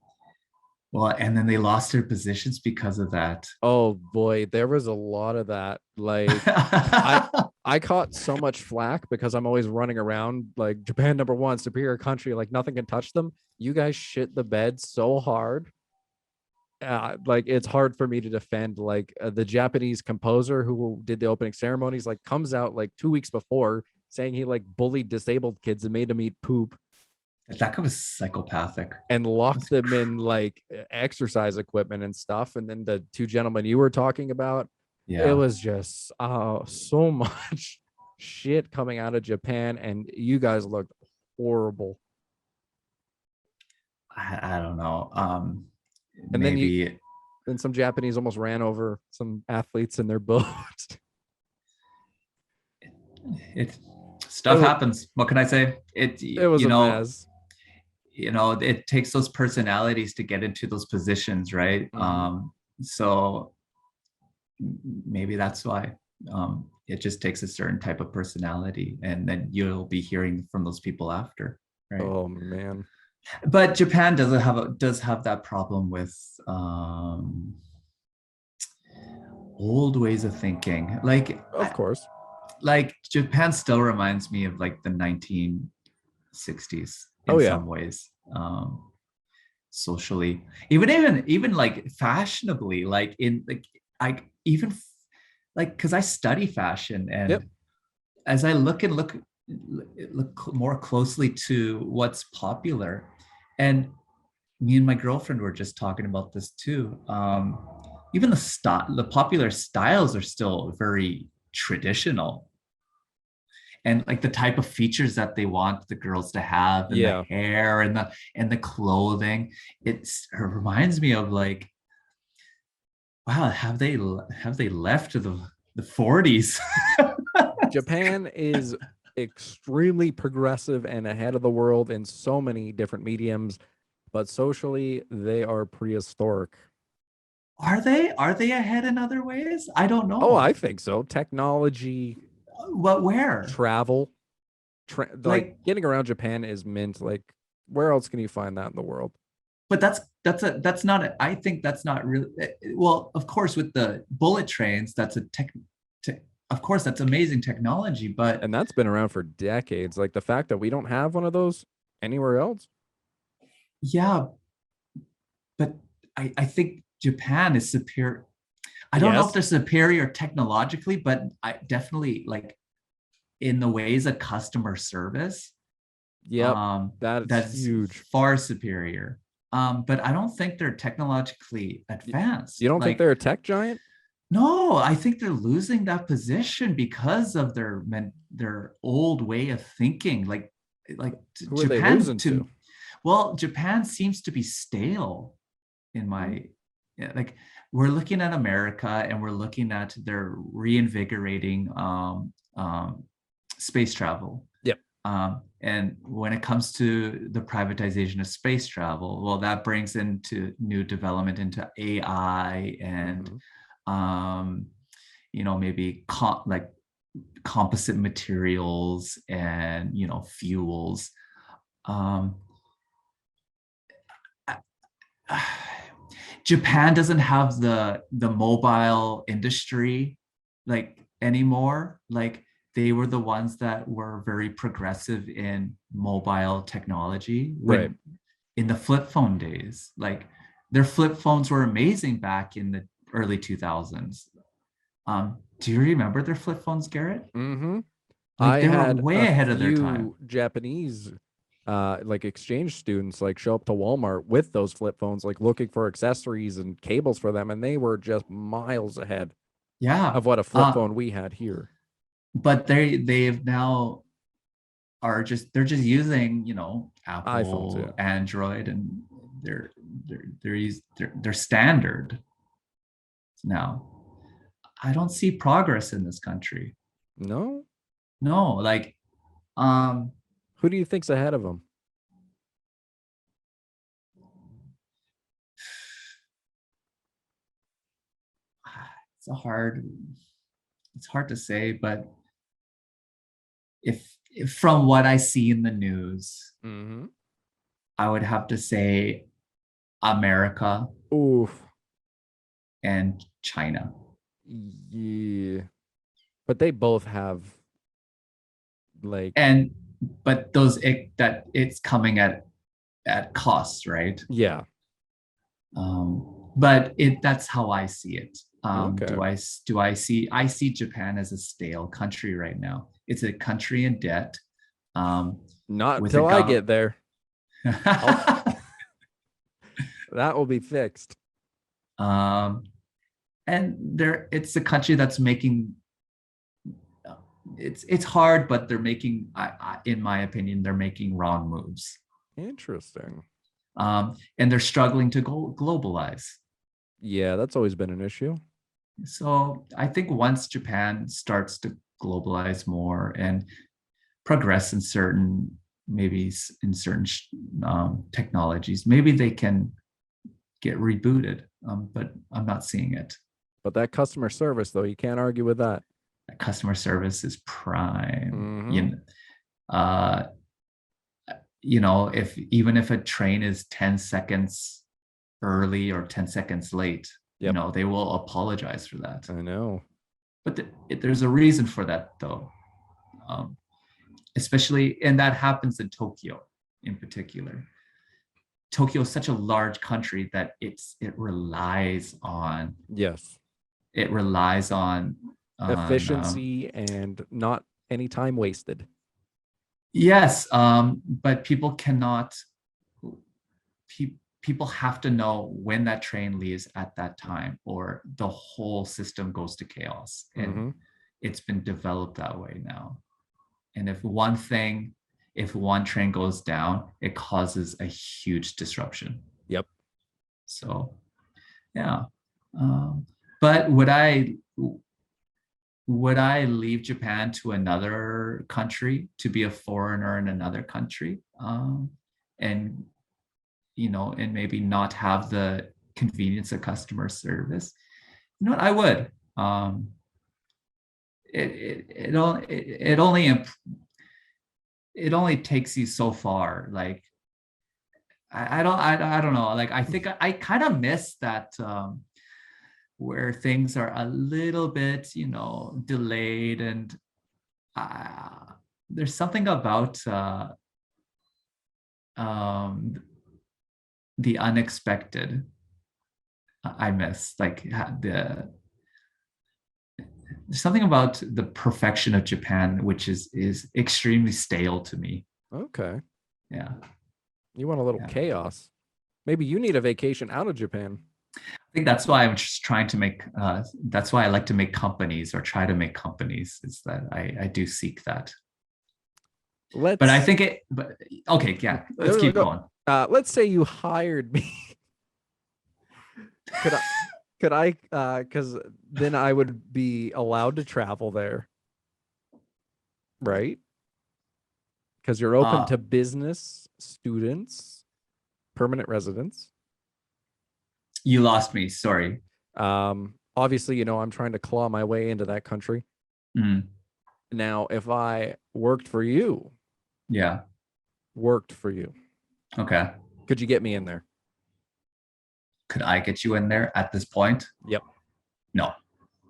Well, and then they lost their positions because of that. Oh boy, there was a lot of that. Like I I caught so much flack because I'm always running around like Japan number one, superior country, like nothing can touch them. You guys shit the bed so hard. Like it's hard for me to defend like the Japanese composer who did the opening ceremonies like comes out like 2 weeks before saying he like bullied disabled kids and made them eat poop That guy was psychopathic. and locked That's them in like exercise equipment and stuff. And then the two gentlemen you were talking about, it yeah. was just so much shit coming out of Japan, and you guys looked horrible. I don't know. And then Maybe some Japanese almost ran over some athletes in their boat. it stuff it, happens. What can I say? It it was you a know, mess. it takes those personalities to get into those positions, right? Mhm. So maybe that's why it just takes a certain type of personality, and then you'll be hearing from those people after, right? Oh man. But Japan does have that problem with old ways of thinking. Of course. Like Japan still reminds me of like the 1960s Oh in yeah. some ways. Socially, even like fashionably, like in like I even like because I study fashion, Yep. and as I look more closely to what's popular, and me and my girlfriend were just talking about this too. Even the popular styles are still very traditional, and like the type of features that they want the girls to have, and the Yeah. hair and the clothing. It reminds me of like, wow, have they left the 40s? Japan is extremely progressive and ahead of the world in so many different mediums, but socially they are prehistoric. Are they ahead in other ways? I don't Oh, I know. think so. Technology, What where? travel, like Like, getting around Japan is mint. Like, where else can you find that in the world? but that's not I think that's not really well, of course, with the bullet trains, that's a te, of course that's amazing technology, but And that's been around for decades. Like the fact that we don't have one of those anywhere else. yeah, but I think Japan is superior. I don't know if Yes. they're superior technologically, but I definitely like in the ways of customer service, Yep. That's that's huge. far superior. But I don't think they're technologically You advanced. don't think Like, they're a tech giant? no, I think they're losing that position because of their old way of thinking. Like Who are they Japan losing to? to, well, Japan seems to be stale in Hmm? my, yeah, like we're looking at America and we're looking at their reinvigorating space travel. Yep. And when it comes to the privatization of space travel, well, that brings into new development into AI and Hmm. um, maybe like composite materials and fuels. Um, Japan doesn't have the mobile industry like anymore. Like they were the ones that were very progressive in mobile technology Right. when in the flip phone days. Like their flip phones were amazing back in the early 2000s. Do you remember their flip phones, Garrett? Hmm. I Like they were had way a ahead of their time. few Japanese like exchange students like show up to Walmart with those flip phones, like looking for accessories and cables for them, and they were just miles ahead Yeah. of what a flip phone we had here. But they've now they're just using iPhones, yeah. Apple, Android, and they're they're standard now. I don't see progress in this country. No? No, like um Who do you think's ahead of them? it's a hard it's hard to say, but if from what I see in the news, Hmm. I would have to say America, Oof. and China. Yeah. But they both have like, And but that it's coming at cost, right? yeah. But that's how I see it. Okay. I see Japan as a stale country right now. It's a country in debt. Not With a till I get there. I'll, gov. that will be fixed. um, and it's a country that's making. It's hard, but they're making. In my opinion, they're making wrong moves. Interesting. And they're struggling to globalize. Yeah, that's always been an issue. So I think once Japan starts to globalize more and progress in certain, maybe in certain technologies, maybe they can get rebooted. But I'm not seeing it. But that customer service, though, you can't argue with that. Customer service is prime. Mm-hmm. Uh, you know, if even if a train is 10 seconds early or 10 seconds late, Yep. they will apologize for that. I know. But there's a reason for that, though. Especially, and that happens in Tokyo in particular. Tokyo is such a large country that it relies on Yes. Efficiency and not any time wasted. Yes, but people cannot. People have to know when that train leaves at that time, or the whole system goes to chaos. And it's been developed that way now. And if one train goes down, it causes a huge disruption. Yep. So, yeah. But would I leave Japan to another country to be a foreigner in another country? And and maybe not have the convenience of customer service? I would. It only takes you so far. Like, I don't know. Like, I think I kind of miss that, where things are a little bit, delayed, and there's something about the unexpected I miss. Like, there's something about the perfection of Japan, which is extremely stale to me. Okay. Yeah. You want a little chaos. Maybe you need a vacation out of Japan. I think that's why I'm just trying to make, that's why I like to make companies, or try to make companies, is that I do seek that. But I think okay, yeah, let's keep going. Let's say you hired me. Could I, because then I would be allowed to travel there, right? Because you're open to business, students, permanent residents. You lost me. Sorry. Obviously, I'm trying to claw my way into that country. Mm. Now, if I worked for you. Yeah. Worked for you. Okay. Could you get me in there? Could I get you in there at this point? Yep. No.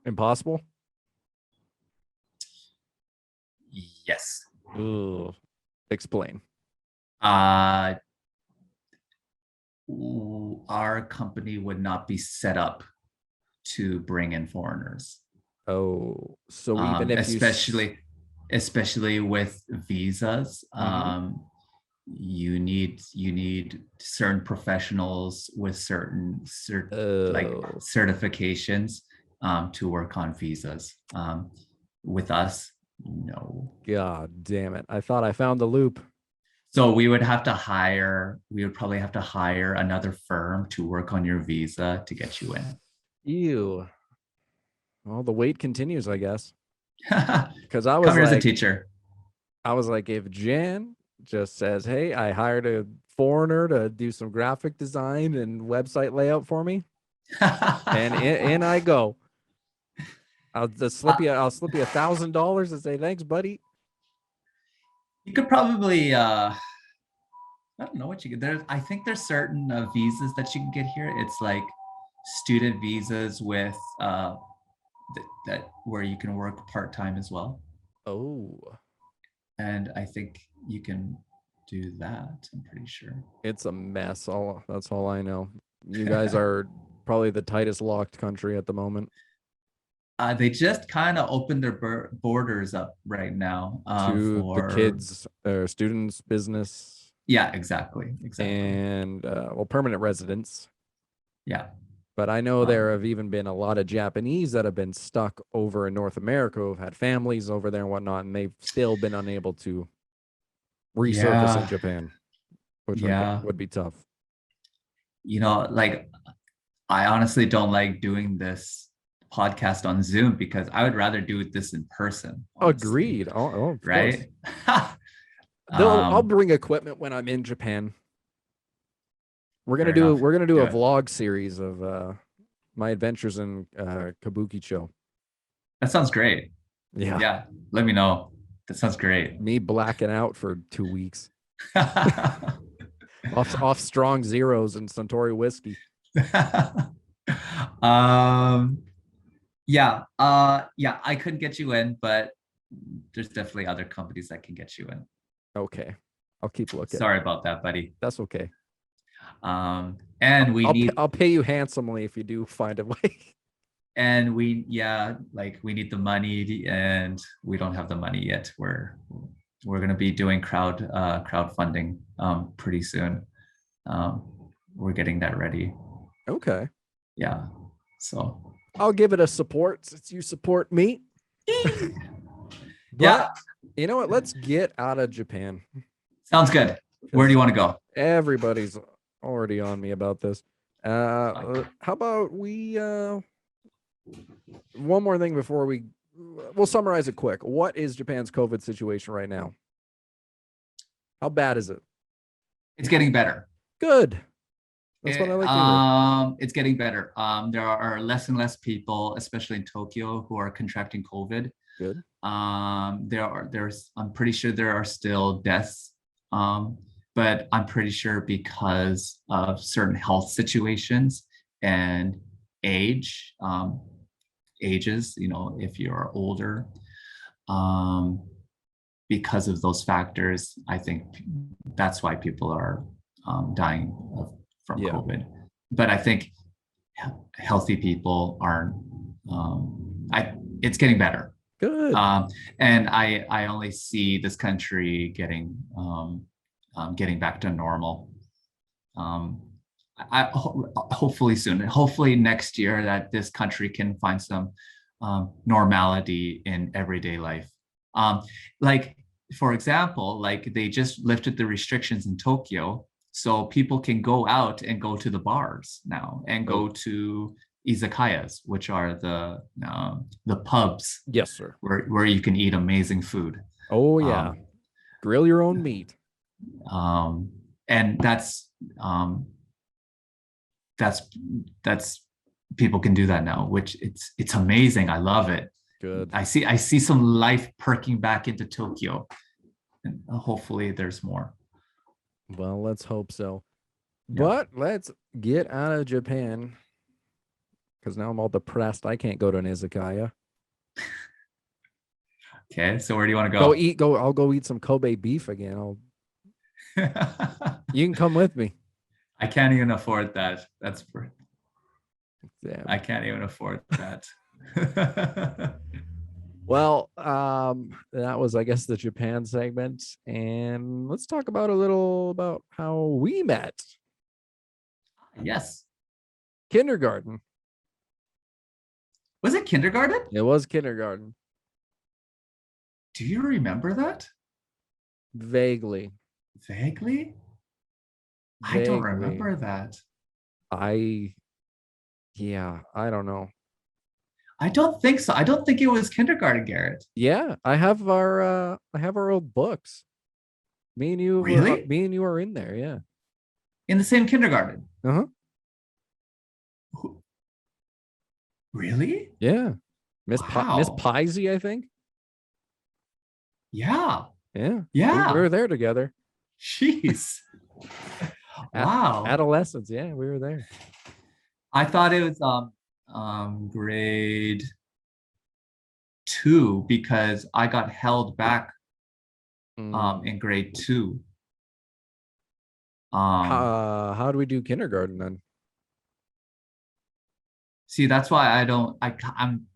Impossible? Yes. Ooh. Explain. Our company would not be set up to bring in foreigners. Oh, so even if especially with visas, you need certain professionals with certain like certifications to work on visas. With us, no. God damn it. I thought I found the loop. So we would probably have to hire another firm to work on your visa to get you in. Ew. Well, the wait continues, I guess. Because I was come here as a teacher. I was like, if Jan just says, hey, I hired a foreigner to do some graphic design and website layout for me, and in I go. I'll slip you $1,000 and say, thanks, buddy. You could probably I don't know what you get there. I think there's certain visas that you can get here. It's like student visas with that where you can work part-time as well. Oh, And I think you can do that. I'm pretty sure. it's a mess. That's all I know. You guys are probably the tightest locked country at the moment. They just kind of opened their borders up right now To for the kids, students, business. Yeah, exactly. And permanent residents. Yeah. But I know there have even been a lot of Japanese that have been stuck over in North America who've had families over there and whatnot, and they've still been unable to resurface in Japan, which would be tough. You know, like, I honestly don't like doing this podcast on Zoom because I would rather do this in person. Honestly. Agreed. Oh, right. I'll bring equipment when I'm in Japan. We're gonna do a vlog series of my adventures in Kabukicho. That sounds great. Yeah. Let me know. That sounds great. Me blacking out for 2 weeks. off strong zeros and Suntory whiskey. Yeah, I couldn't get you in, but there's definitely other companies that can get you in. Okay, I'll keep looking. Sorry about that, buddy. That's okay. And I'll pay you handsomely if you do find a way. And we need the money, and we don't have the money yet. We're gonna be doing crowdfunding pretty soon. We're getting that ready. Okay. Yeah. So I'll give it a support since you support me. Yeah. You know what? Let's get out of Japan. Sounds good. Where do you want to go? Everybody's already on me about this. How about we one more thing before we'll summarize it quick. What is Japan's COVID situation right now? How bad is it? It's getting better. Good. That's what I like to hear. It's getting better. There are less and less people, especially in Tokyo, who are contracting COVID. Good. I'm pretty sure there are still deaths, but I'm pretty sure because of certain health situations and ages, if you're older, because of those factors, I think that's why people are dying from COVID. But I think healthy people aren't. It's getting better. Good. And I only see this country getting back to normal. Hopefully soon. Hopefully next year that this country can find some normality in everyday life. Like, for example, like they just lifted the restrictions in Tokyo, so people can go out and go to the bars now and go to izakayas, which are the pubs. Yes, sir. Where you can eat amazing food. Oh yeah, grill your own meat. And that's people can do that now, which it's amazing. I love it. Good. I see some life perking back into Tokyo, and hopefully there's more. Well, let's hope so. Yeah. But let's get out of Japan, because now I'm all depressed. I can't go to an izakaya. Okay, so where do you want to go? I'll go eat some Kobe beef again. You can come with me. I can't even afford that. Damn. I can't even afford that. Well, that was, I guess, the Japan segment, and let's talk about a little about how we met. Yes. Kindergarten. Was it kindergarten? It was kindergarten. Do you remember that? Vaguely. Vaguely? I don't remember that. I don't know. I don't think so. I don't think it was kindergarten, Garrett. Yeah, I have our old books. Me and you really? Me and you are in there, yeah. In the same kindergarten. Uh-huh. Really? Yeah. Miss Pisey, I think. Yeah. Yeah. Yeah. We were there together. Jeez. Wow. Adolescence. Yeah, we were there. I thought it was grade 2 because I got held back in grade 2. How do we do kindergarten then? See, that's why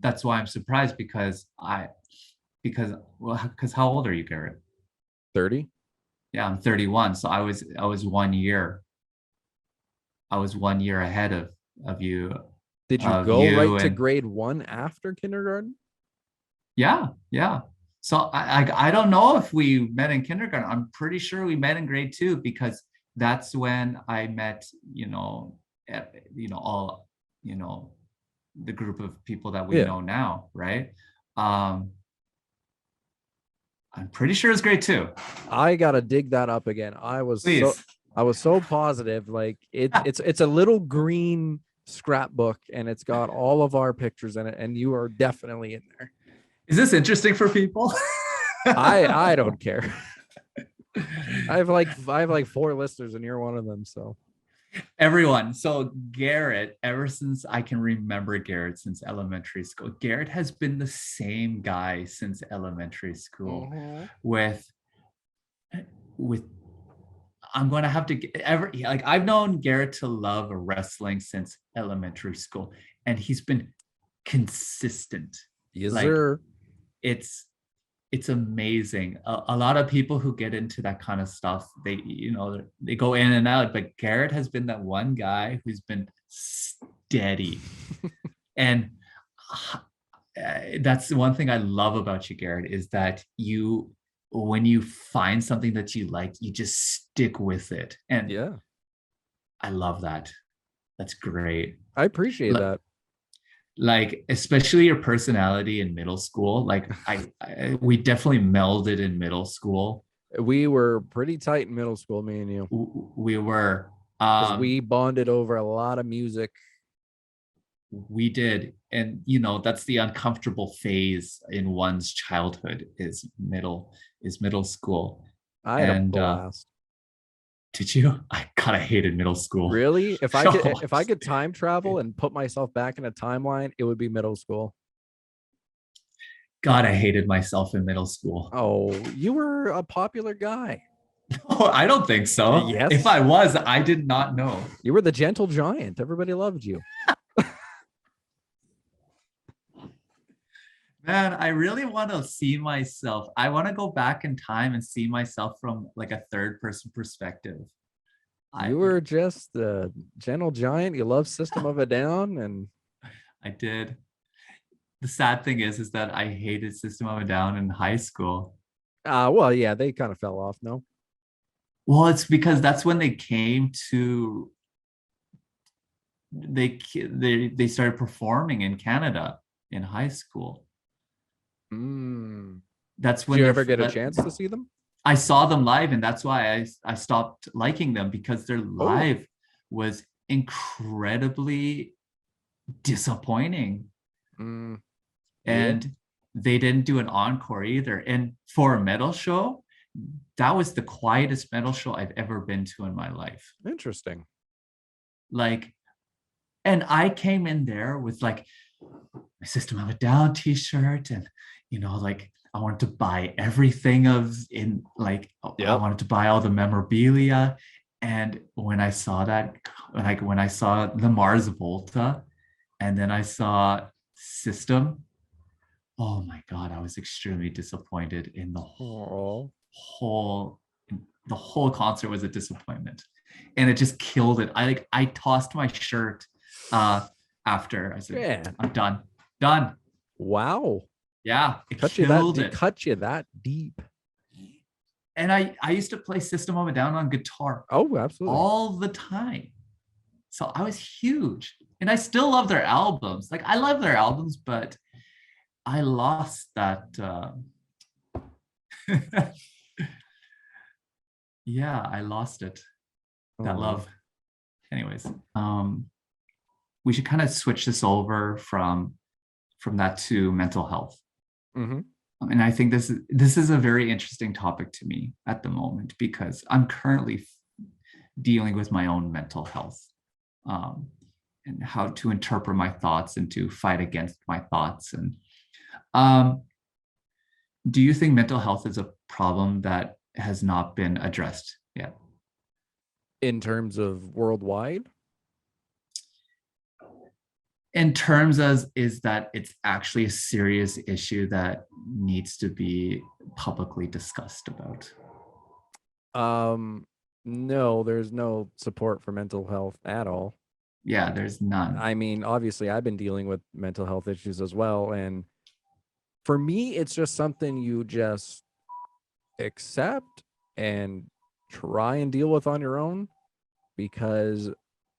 that's why I'm surprised because how old are you, Garrett? 30? Yeah, I'm 31. So I was 1 year. I was 1 year ahead of you. Did you go right to grade 1 after kindergarten? Yeah. So I don't know if we met in kindergarten. I'm pretty sure we met in grade 2 because that's when I met, all, the group of people that we know now, right? I'm pretty sure it's grade 2. I gotta dig that up again. I was so positive. Like it's a little green scrapbook and it's got all of our pictures in it, and you are definitely in there. Is this interesting for people? I don't care. I have like 4 listeners and you're one of them. So everyone. So Garrett, ever since I can remember Garrett since elementary school, Garrett has been the same guy since elementary school. With I'm going to have to I've known Garrett to love wrestling since elementary school, and he's been consistent. Yes, sir. It's amazing. A lot of people who get into that kind of stuff, they go in and out, but Garrett has been that one guy who's been steady. And that's the one thing I love about you, Garrett, is that when you find something that you like, you just stick with it. And yeah, I love that. That's great. I appreciate that. Like, especially your personality in middle school. Like we definitely melded in middle school. We were pretty tight in middle school, me and you. We were. We bonded over a lot of music. We did. And that's the uncomfortable phase in one's childhood is middle school. I had a blast. Did you? I kind of hated middle school. Really? If I could time travel and put myself back in a timeline, it would be middle school. God, I hated myself in middle school. Oh, you were a popular guy. Oh, I don't think so. Yes. If I was, I did not know. You were the gentle giant. Everybody loved you. Man, I really want to see myself. I want to go back in time and see myself from like a third person perspective. You were just the gentle giant. You love System of a Down, and I did. The sad thing is that I hated System of a Down in high school. Well, yeah, they kind of fell off, no? Well, it's because that's when they came to. They started performing in Canada in high school. That's when. Did you ever get a chance to see them? I saw them live, and that's why I stopped liking them, because their live was incredibly disappointing. And they didn't do an encore either. And for a metal show, that was the quietest metal show I've ever been to in my life. Interesting. Like, and I came in there with like my System of a Down t-shirt, and like I wanted to buy everything I wanted to buy all the memorabilia. And when I saw that, when I saw the Mars Volta, and then I saw System, oh my God, I was extremely disappointed in the whole concert was a disappointment. And it just killed it. I tossed my shirt after. I said, I'm done. Wow. Yeah, it cut you that deep. And I used to play System of a Down on guitar. Oh, absolutely. All the time. So I was huge. And I still love their albums. Like, I love their albums, but I lost that. Yeah, I lost it. That love. Anyways, we should kind of switch this over from that to mental health. And I think this is a very interesting topic to me at the moment, because I'm currently dealing with my own mental health, and how to interpret my thoughts and to fight against my thoughts. And um, do you think mental health is a problem that has not been addressed yet? In terms of worldwide? In terms of, is that it's actually a serious issue that needs to be publicly discussed about? No, there's no support for mental health at all. Yeah, there's none. I mean, obviously I've been dealing with mental health issues as well, and for me it's just something you just accept and try and deal with on your own, because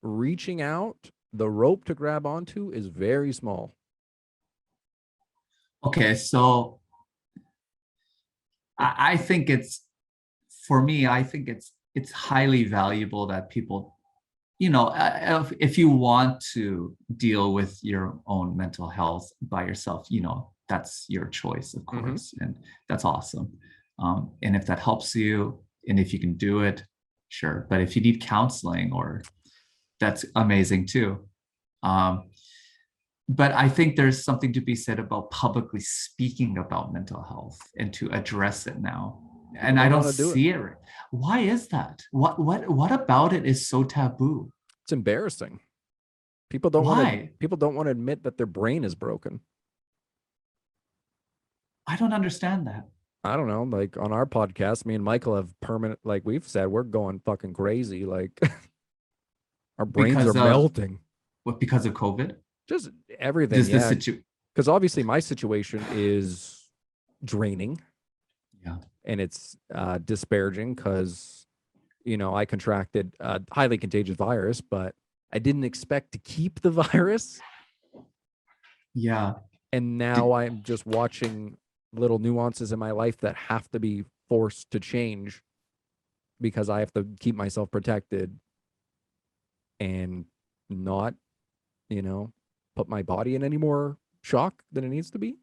reaching out, the rope to grab onto is very small. Okay, so I think it's, for me, I think it's highly valuable that people, if you want to deal with your own mental health by yourself, that's your choice, of course, and that's awesome. And if that helps you, and if you can do it, sure. But if you need counseling, or that's amazing too. But I think there's something to be said about publicly speaking about mental health and to address it now. And I don't see it. Why is that? What about it is so taboo? It's embarrassing. People don't want to admit that their brain is broken. I don't understand that. I don't know. Like on our podcast, me and Michael have permanent, like we've said, we're going fucking crazy. Like our brains are melting. What, because of COVID? Just everything. Yeah. Because obviously my situation is draining. Yeah. And it's disparaging because, I contracted a highly contagious virus, but I didn't expect to keep the virus. Yeah. And now I'm just watching little nuances in my life that have to be forced to change because I have to keep myself protected and not, put my body in any more shock than it needs to be.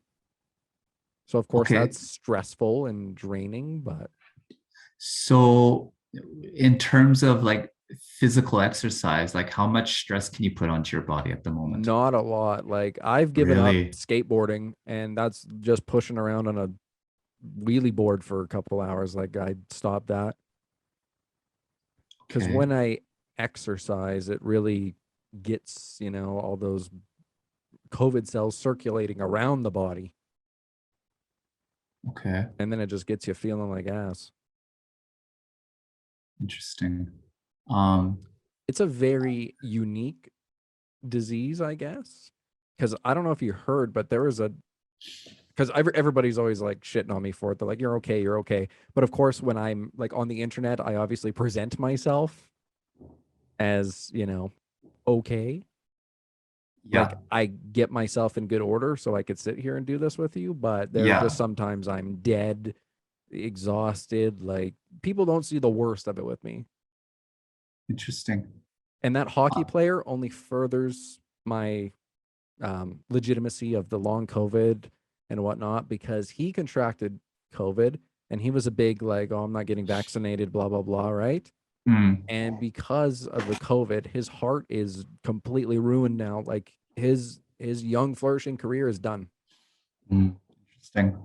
So of course that's stressful and draining, but. So in terms of like physical exercise, like how much stress can you put onto your body at the moment? Not a lot. Like I've given up skateboarding, and that's just pushing around on a wheelie board for a couple hours. Like I stopped that because when I exercise, it really gets, all those COVID cells circulating around the body. Okay. And then it just gets you feeling like ass. Interesting. It's a very unique disease, I guess, because I don't know if you heard, but there was because everybody's always like shitting on me for it. They're like, you're okay. But of course, when I'm like on the internet, I obviously present myself as, okay. Yeah. Like I get myself in good order so I could sit here and do this with you, but there's just sometimes I'm dead, exhausted. Like people don't see the worst of it with me. Interesting. And that hockey player only furthers my legitimacy of the long COVID and whatnot, because he contracted COVID and he was a big like, oh, I'm not getting vaccinated, blah, blah, blah, right? And because of the COVID, his heart is completely ruined now. Like his young flourishing career is done. Interesting.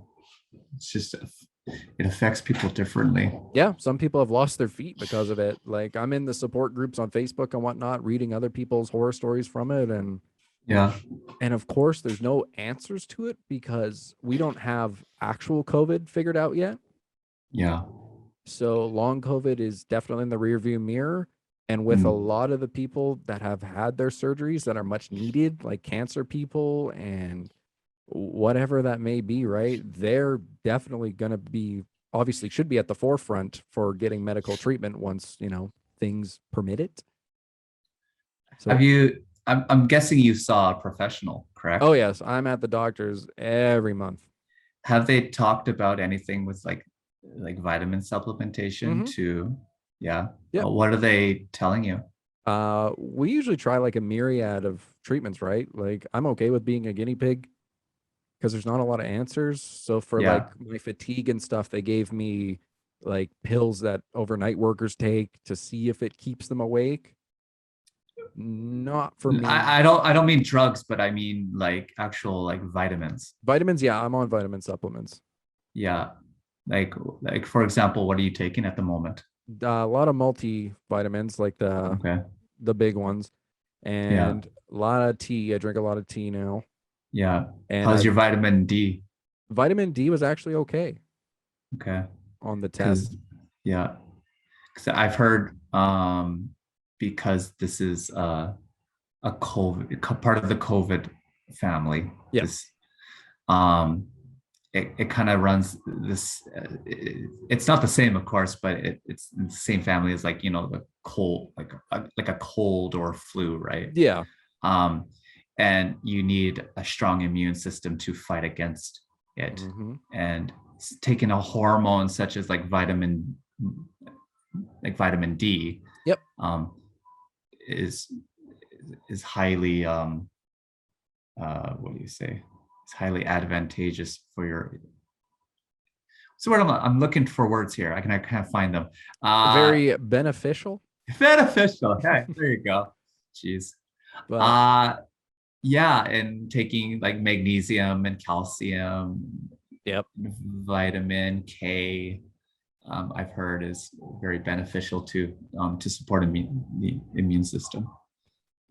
It's just, it affects people differently. Yeah, some people have lost their feet because of it. Like I'm in the support groups on Facebook and whatnot, reading other people's horror stories from it. And and of course there's no answers to it because we don't have actual COVID figured out yet. Yeah. So long COVID is definitely in the rearview mirror. And with a lot of the people that have had their surgeries that are much needed, like cancer people and whatever that may be, right? They're definitely going to be, obviously should be at the forefront for getting medical treatment once, things permit it. So I'm guessing you saw a professional, correct? Oh yes, I'm at the doctor's every month. Have they talked about anything with like vitamin supplementation to, what are they telling you? We usually try like a myriad of treatments, right? Like I'm okay with being a guinea pig because there's not a lot of answers. So for like my fatigue and stuff, they gave me like pills that overnight workers take to see if it keeps them awake. Not for me. I don't mean drugs, but I mean like actual like vitamins. Vitamins, yeah, I'm on vitamin supplements. Yeah. Like for example, what are you taking at the moment? A lot of multivitamins, like Okay. the big ones, Yeah. and a lot of tea. I drink a lot of tea now. Yeah. And How's I your vitamin D? vitamin D was actually okay Okay. on the Because test. yeah, because I've heard because this is a COVID part of the COVID family. Yeah. This it kind of runs this. It's not the same, of course, but it's the same family as like the cold, like a cold or flu, right? Yeah. Um, and you need a strong immune system to fight against it. Mm-hmm. And taking a hormone such as like vitamin D, Yep. is highly what do you say? It's highly advantageous for your. So what I'm looking for words here. I can't find them. Very beneficial. Beneficial. Okay, there you go. Jeez. But Yeah, and taking like magnesium and calcium, yep. vitamin K, I've heard is very beneficial to support the immune system.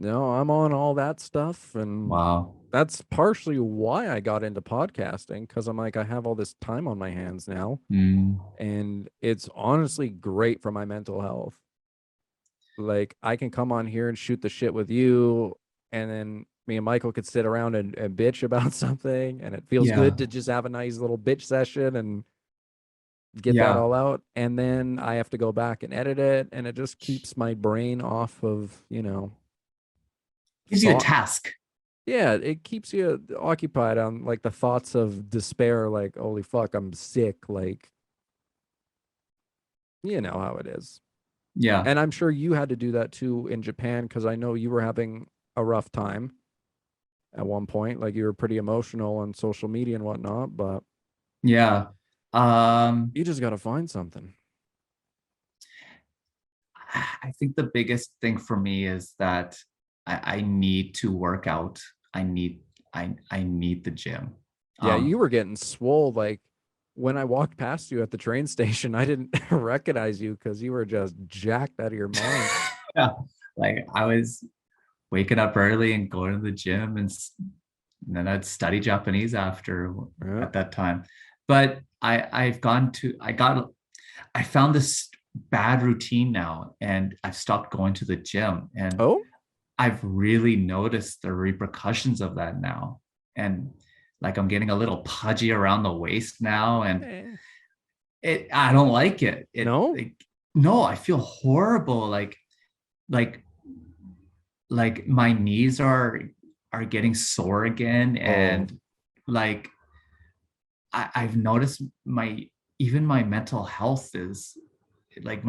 No, I'm on all that stuff, and Wow. that's partially why I got into podcasting, because I'm like, I have all this time on my hands now, and it's honestly great for my mental health. Like, I can come on here and shoot the shit with you, and then me and Michael could sit around and bitch about something, and it feels Yeah. good to just have a nice little bitch session and get that Yeah. all out. And then I have to go back and edit it, and it just keeps my brain off of, Gives you a task. Yeah, it keeps you occupied on like the thoughts of despair, like, holy fuck, I'm sick. Like, you know how it is. Yeah. And I'm sure you had to do that too in Japan, because I know you were having a rough time at one point. Like, you were pretty emotional on social media and whatnot, but Yeah. you just got to find something. I think the biggest thing for me is that I need to work out. I need the gym. Yeah, you were getting swole. Like, when I walked past you at the train station, I didn't recognize you because you were just jacked out of your mind. Yeah, like I was waking up early and going to the gym, and then I'd study Japanese after at that time. But I found this bad routine now, and I've stopped going to the gym, and I've really noticed the repercussions of that now. And like I'm getting a little pudgy around the waist now, and I don't like it. No, I feel horrible. Like my knees are getting sore again, and like I've noticed even my mental health is like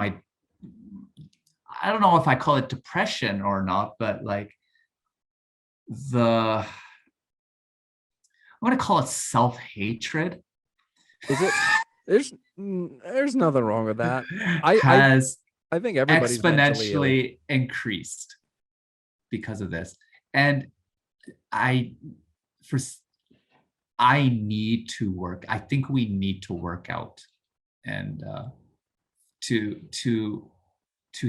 I don't know if I call it depression or not, but like I'm going to call it self-hatred. Is it? There's nothing wrong with that. I think everybody's exponentially increased because of this. And I need to work. I think we need to work out and to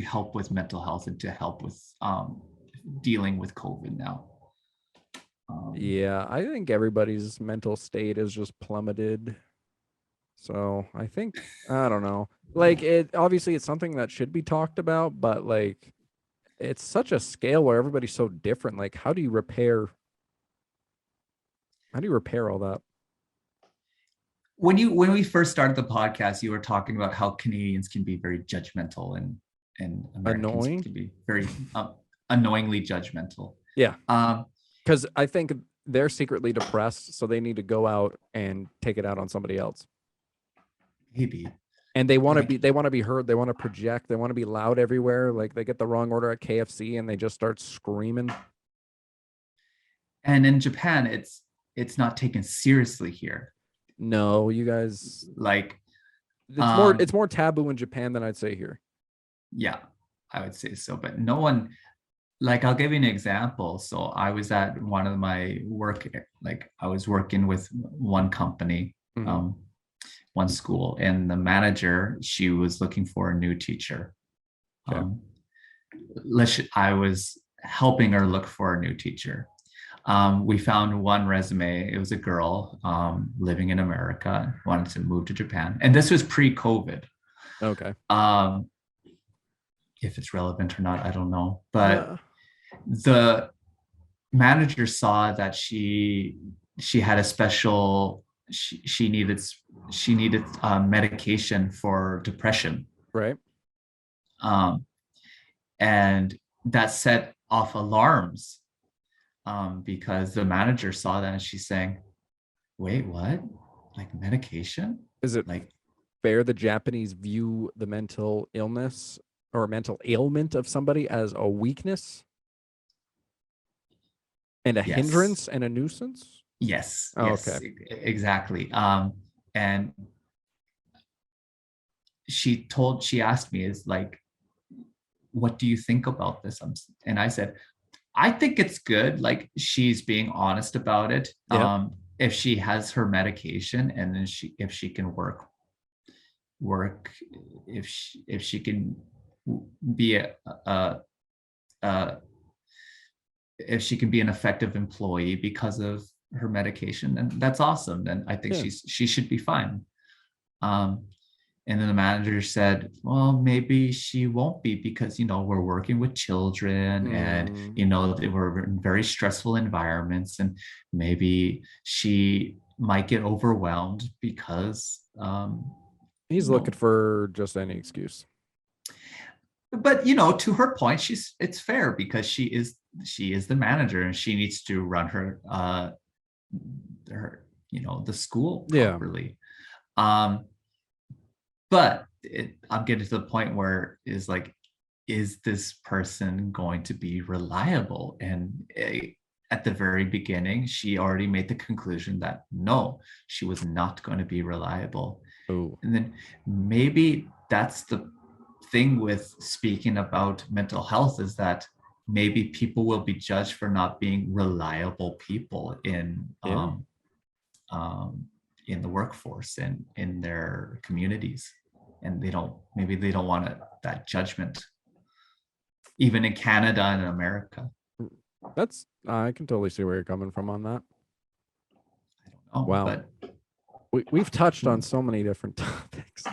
help with mental health and to help with dealing with COVID now. Yeah, I think everybody's mental state is just plummeted. So I think, I don't know. Like, obviously it's something that should be talked about, but like, it's such a scale where everybody's so different. Like, how do you repair all that? When we first started the podcast, you were talking about how Canadians can be very judgmental and Americans can be very annoyingly judgmental. Yeah. Because I think they're secretly depressed, so they need to go out and take it out on somebody else. Maybe. And they want to be heard. They want to project. They want to be loud everywhere. Like, they get the wrong order at KFC and they just start screaming. And in Japan, it's not taken seriously here. No, you guys like it's more taboo in Japan than I'd say here. Yeah, I would say so. But no one, like, I'll give you an example. So I was at one of my work, like I was working with one company, one school, and the manager, she was looking for a new teacher. Okay. I was helping her look for a new teacher. We found one resume. It was a girl living in America, wanted to move to Japan. And this was pre-COVID. Okay. If it's relevant or not, I don't know. But the manager saw that she had a special, she needed medication for depression. Right. And that set off alarms because the manager saw that and she's saying, wait, what? Like medication? Is it like fair the Japanese view the mental illness or mental ailment of somebody as a weakness and a hindrance and a nuisance? Yes. Oh, yes, okay. Exactly. And she asked me, is like, what do you think about this? And I said, I think it's good. Like, she's being honest about it. Yeah. If she has her medication, and then if she can work, if she can be if she can be an effective employee because of her medication, then that's awesome. Then I think she should be fine. And then the manager said, well, maybe she won't be because, we're working with children and, they were in very stressful environments, and maybe she might get overwhelmed because he's looking for just any excuse. But, to her point, it's fair because she is the manager and she needs to run her the school properly. But I'm getting to the point where is this person going to be reliable? And at the very beginning, she already made the conclusion that no, she was not going to be reliable. Ooh. And then maybe that's the thing with speaking about mental health, is that maybe people will be judged for not being reliable people in the workforce and in their communities. And maybe they don't want that judgment, even in Canada and America. I can totally see where you're coming from on that. I don't know. Wow. But we've touched on so many different topics.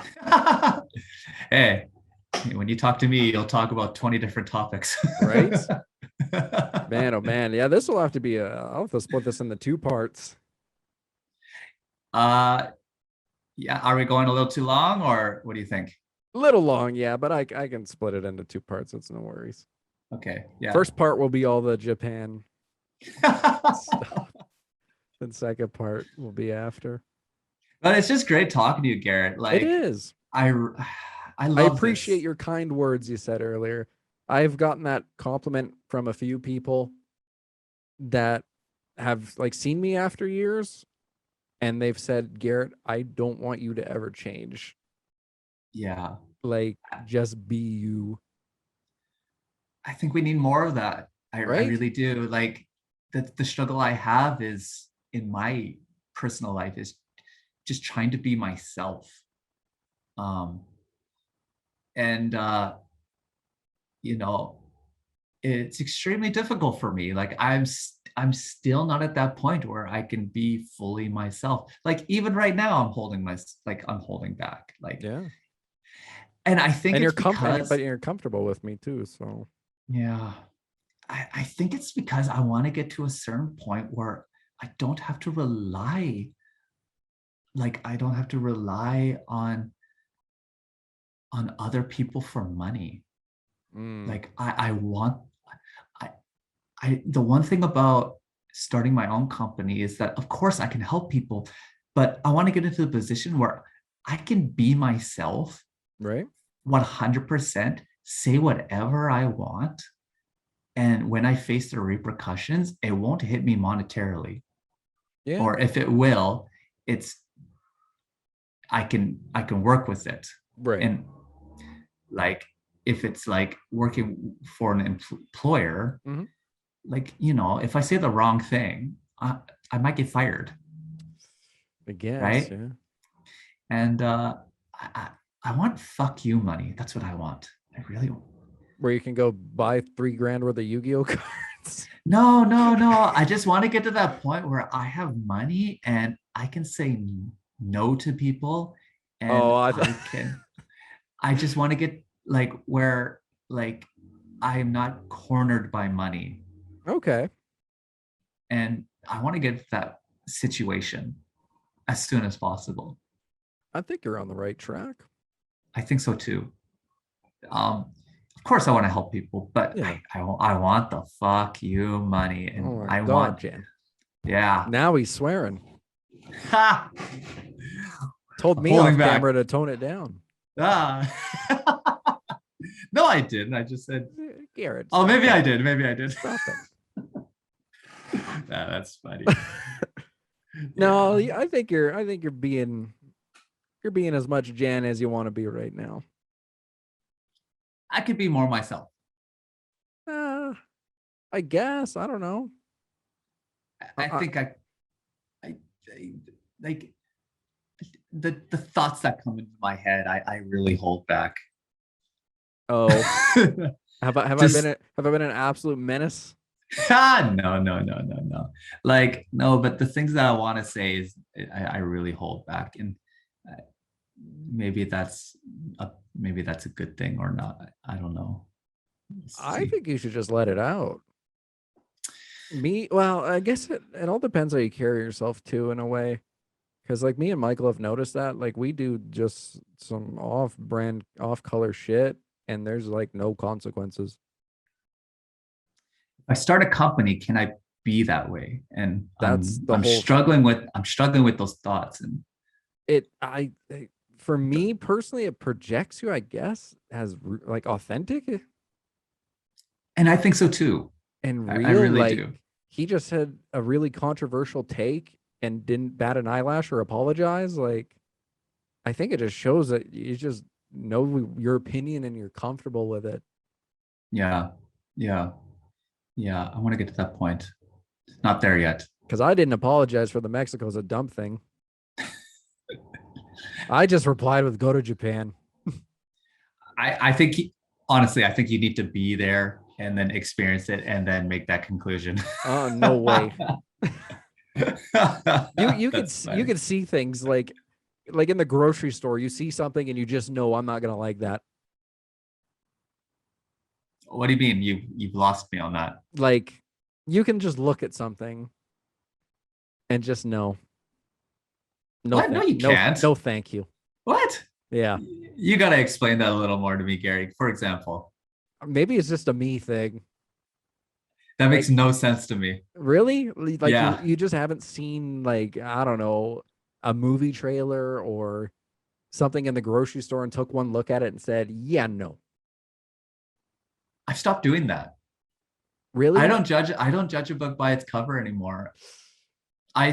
Hey, when you talk to me, you'll talk about 20 different topics. Right? Man, oh man. Yeah, this will have to be I'll have to split this into 2 parts. Yeah, are we going a little too long, or what do you think? A little long, yeah, but I can split it into 2 parts. It's no worries. Okay, yeah. First part will be all the Japan stuff. Then second part will be after. But it's just great talking to you, Garrett. Like, it is. I appreciate your kind words you said earlier. I've gotten that compliment from a few people that have seen me after years. And they've said, Garrett, I don't want you to ever change. Yeah. Just be you. I think we need more of that. I really do. Like, the struggle I have is in my personal life is just trying to be myself. It's extremely difficult for me. Like, I'm still not at that point where I can be fully myself. Like, even right now, I'm holding back. And I think but you're comfortable with me too. So yeah, I think it's because I want to get to a certain point where I don't have to rely. I don't have to rely on other people for money. The one thing about starting my own company is that, of course, I can help people, but I want to get into the position where I can be myself, right? 100%, say whatever I want. And when I face the repercussions, it won't hit me monetarily. Yeah. Or if it will, it's I can work with it. Right. And like if it's like working for an employer, Mm-hmm. like, if I say the wrong thing, I might get fired, I guess, right? yeah. And I want fuck you money. That's what I want. I really Where you can go buy $3,000 worth of Yu-Gi-Oh cards. no, no, no. I just want to get to that point where I have money and I can say no to people, and Oh, I just want to get like where like I am not cornered by money, okay. and I want to get to that situation as soon as possible. I think you're on the right track. I think so too. Of course I want to help people, but Yeah. I want the fuck you money, and Oh my I God, want, Jan. yeah. Now he's swearing. Ha! Told me Holding off back. camera to tone it down. Ah. No, I didn't. I just said, Garrett. oh, maybe it. I did. Maybe I did. Stop it. That's funny. No, Yeah. I think you're being as much Jan as you want to be right now. I could be more myself. I guess. I don't know. I think I like the thoughts that come into my head. I really hold back. Oh, have I been an absolute menace? No. Like, no, but the things that I want to say is I really hold back, and uh, maybe that's a good thing or not. I don't know. I think you should just let it out. Well, I guess it all depends how you carry yourself too, in a way. Because like me and Michael have noticed that like we do just some off-brand, off-color shit, and there's like no consequences. If I start a company, can I be that way? And That's the I'm whole struggling with those thoughts. And for me personally, it projects you, I guess, as like authentic I think so too. and I real. really Like do. he just had a really controversial take and didn't bat an eyelash or apologize. Like I think it just shows that you just know your opinion and you're comfortable with it. Yeah. Yeah. Yeah. I want to get to that point. Not there yet. Because I didn't apologize for the Mexico's a dumb thing. I just replied with "Go to Japan." I think honestly, I think you need to be there and then experience it and then make that conclusion. Oh, no way. You could funny. see things like in the grocery store. You see something and you just know I'm not gonna like that. What do you mean? You've lost me on that. Like you can just look at something and just know. No, What? No, you can't. no, thank you. What? Yeah, You got to explain that a little more to me, Gary. For example, maybe it's just a me thing. that makes Like, no sense to me. really? Like Yeah. you just haven't seen like I don't know a movie trailer or something in the grocery store and took one look at it and said, "Yeah, no." I've stopped doing that. Really? I don't judge a book by its cover anymore. I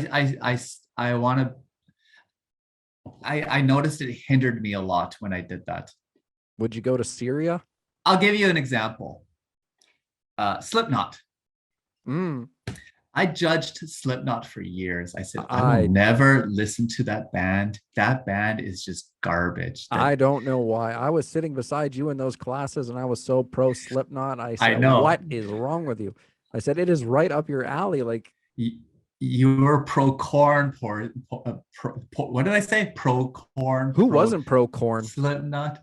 want to I noticed it hindered me a lot when I did that. Would you go to Syria? I'll give you an example. Slipknot. Mm. I judged Slipknot for years. I said, I will never listen to that band. That band is just garbage. I don't know why. I was sitting beside you in those classes and I was so pro Slipknot. I said, I know. what is wrong with you? I said, it is right up your alley. Like, you were pro corn. What did I say? Pro corn. Who wasn't pro corn? Slipknot.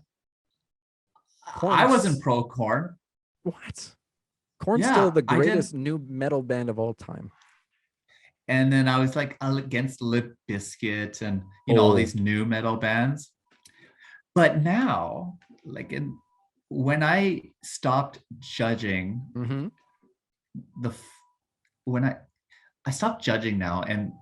Corn. I wasn't pro corn. What? Corn's still the greatest new metal band of all time. And then I was like against Limp Bizkit and all these new metal bands. But now, like when I stopped judging, when I stopped judging now, and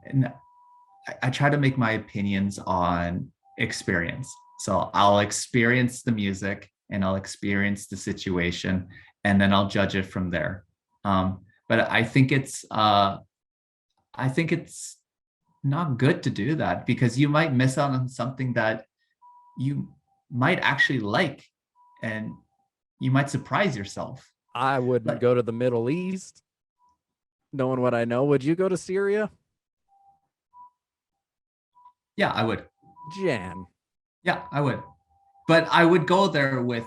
I try to make my opinions on experience. So I'll experience the music and I'll experience the situation, and then I'll judge it from there. But I think it's not good to do that, because you might miss out on something that you might actually like, and you might surprise yourself. I wouldn't Like, go to the Middle East, knowing what I know. Would you go to Syria? yeah, I would. Jan. Yeah, I would. But I would go there with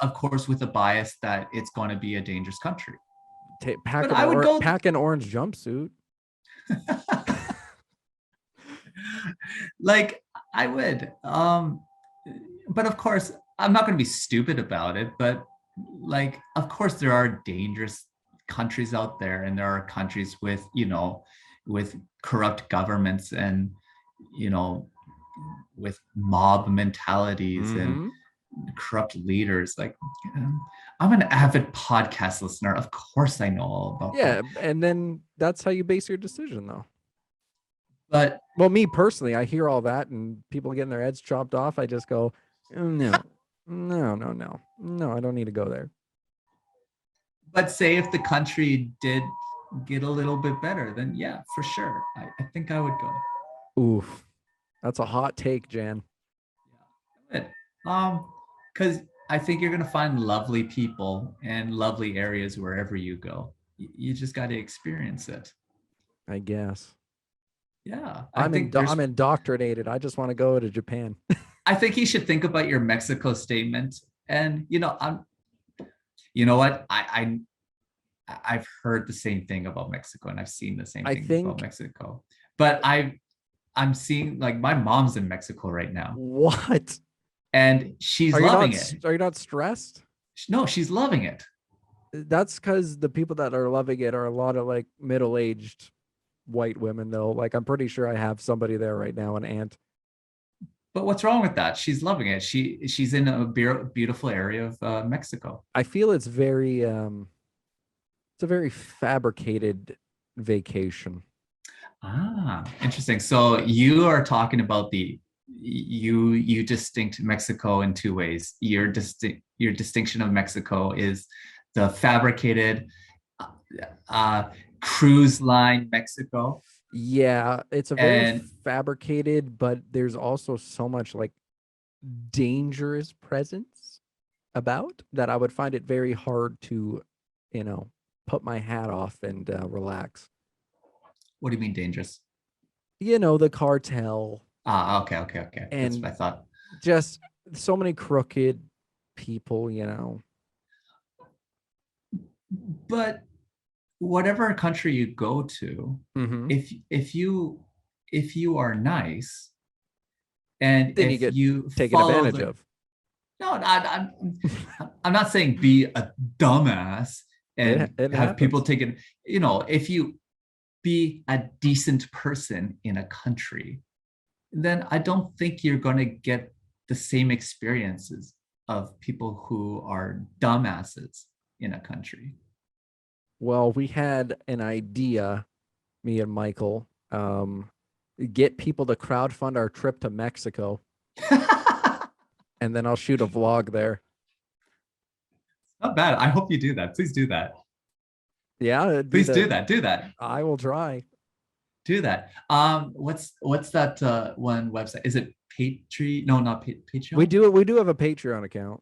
of course, with a bias that it's going to be a dangerous country. Pack But I would go. pack an orange jumpsuit. Like, I would. But of course, I'm not going to be stupid about it. But like, of course, there are dangerous countries out there, and there are countries with, with corrupt governments, and with mob mentalities and corrupt leaders. Like, I'm an avid podcast listener. Of course I know all about that. And then that's how you base your decision, though. But well, me personally, I hear all that and people getting their heads chopped off. I just go, no, I don't need to go there. But say if the country did get a little bit better, then yeah, for sure. I think I would go. Oof. That's a hot take, Jan. Yeah. Because I think you're gonna find lovely people and lovely areas wherever you go. You just got to experience it, I guess. Yeah, I'm indoctrinated. I just want to go to Japan. I think you should think about your Mexico statement, and you know what? I've heard the same thing about Mexico, and I've seen the same thing about Mexico. But I'm seeing, like, my mom's in Mexico right now. What? And she's loving it. Are you not stressed? No, she's loving it. That's because the people that are loving it are a lot of like middle-aged white women, though. Like, I'm pretty sure I have somebody there right now, an aunt. But what's wrong with that? She's loving it. She's in a beautiful area of Mexico. I feel it's very it's a very fabricated vacation. Ah, interesting. So you are talking about you distinct Mexico in two ways. Your distinction of Mexico is the fabricated cruise line Mexico. Yeah, it's a very fabricated, but there's also so much like dangerous presence about that I would find it very hard to, put my hat off and relax. What do you mean dangerous? The cartel. Okay. And that's what I thought. Just so many crooked people, But whatever country you go to, if you are nice, and then if you take advantage of. No, I'm not saying be a dumbass and it have people take it. If you be a decent person in a country, then I don't think you're going to get the same experiences of people who are dumbasses in a country. Well, we had an idea, me and Michael, get people to crowdfund our trip to Mexico. And then I'll shoot a vlog there. Not bad. I hope you do that. Please do that. Yeah. Please do that. Do that. I will try. Do that. What's that one website? Is it Patreon? No, not Patreon. We do have a Patreon account.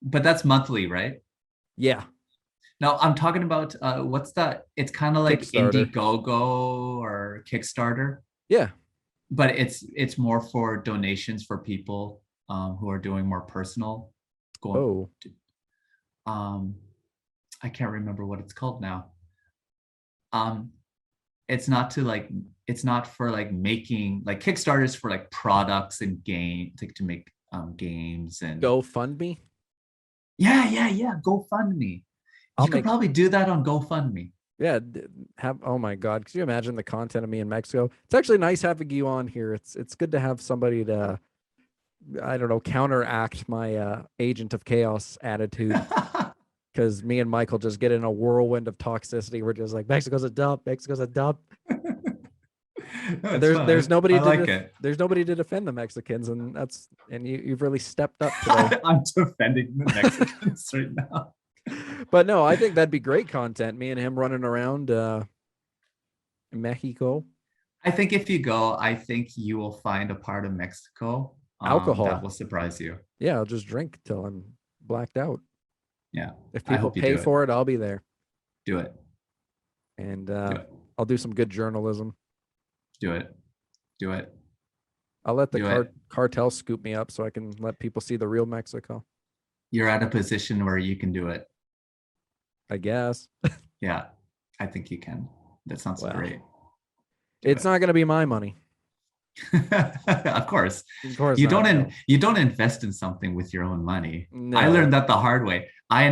But that's monthly, right? Yeah. No, I'm talking about what's that? It's kind of like Kickstarter. Indiegogo or Kickstarter. Yeah. But it's more for donations for people who are doing more personal. I can't remember what it's called now. It's not for like making, like, Kickstarters for like products and game, to make games and GoFundMe. Yeah. GoFundMe. You could probably do that on GoFundMe. Yeah. Oh my God. Could you imagine the content of me in Mexico? It's actually nice having you on here. It's good to have somebody to, I don't know, counteract my agent of chaos attitude. Because me and Michael just get in a whirlwind of toxicity. We're just like, Mexico's a dump. No, there's nobody there's nobody to defend the Mexicans, and you've really stepped up today. I'm defending the Mexicans right now. But no, I think that'd be great content. Me and him running around, Mexico. I think if you go, I think you will find a part of Mexico Alcohol. that will surprise you. Yeah, I'll just drink till I'm blacked out. Yeah. If I people hope you pay do for it, I'll be there. Do it. And Do it. I'll do some good journalism. Do it. Do it. I'll let the Do it. cartel scoop me up so I can let people see the real Mexico. You're at a position where you can do it. I guess. Yeah, I think you can. That sounds great. It's not going to be my money. Of course. You don't invest in something with your own money. No. I learned that the hard way. I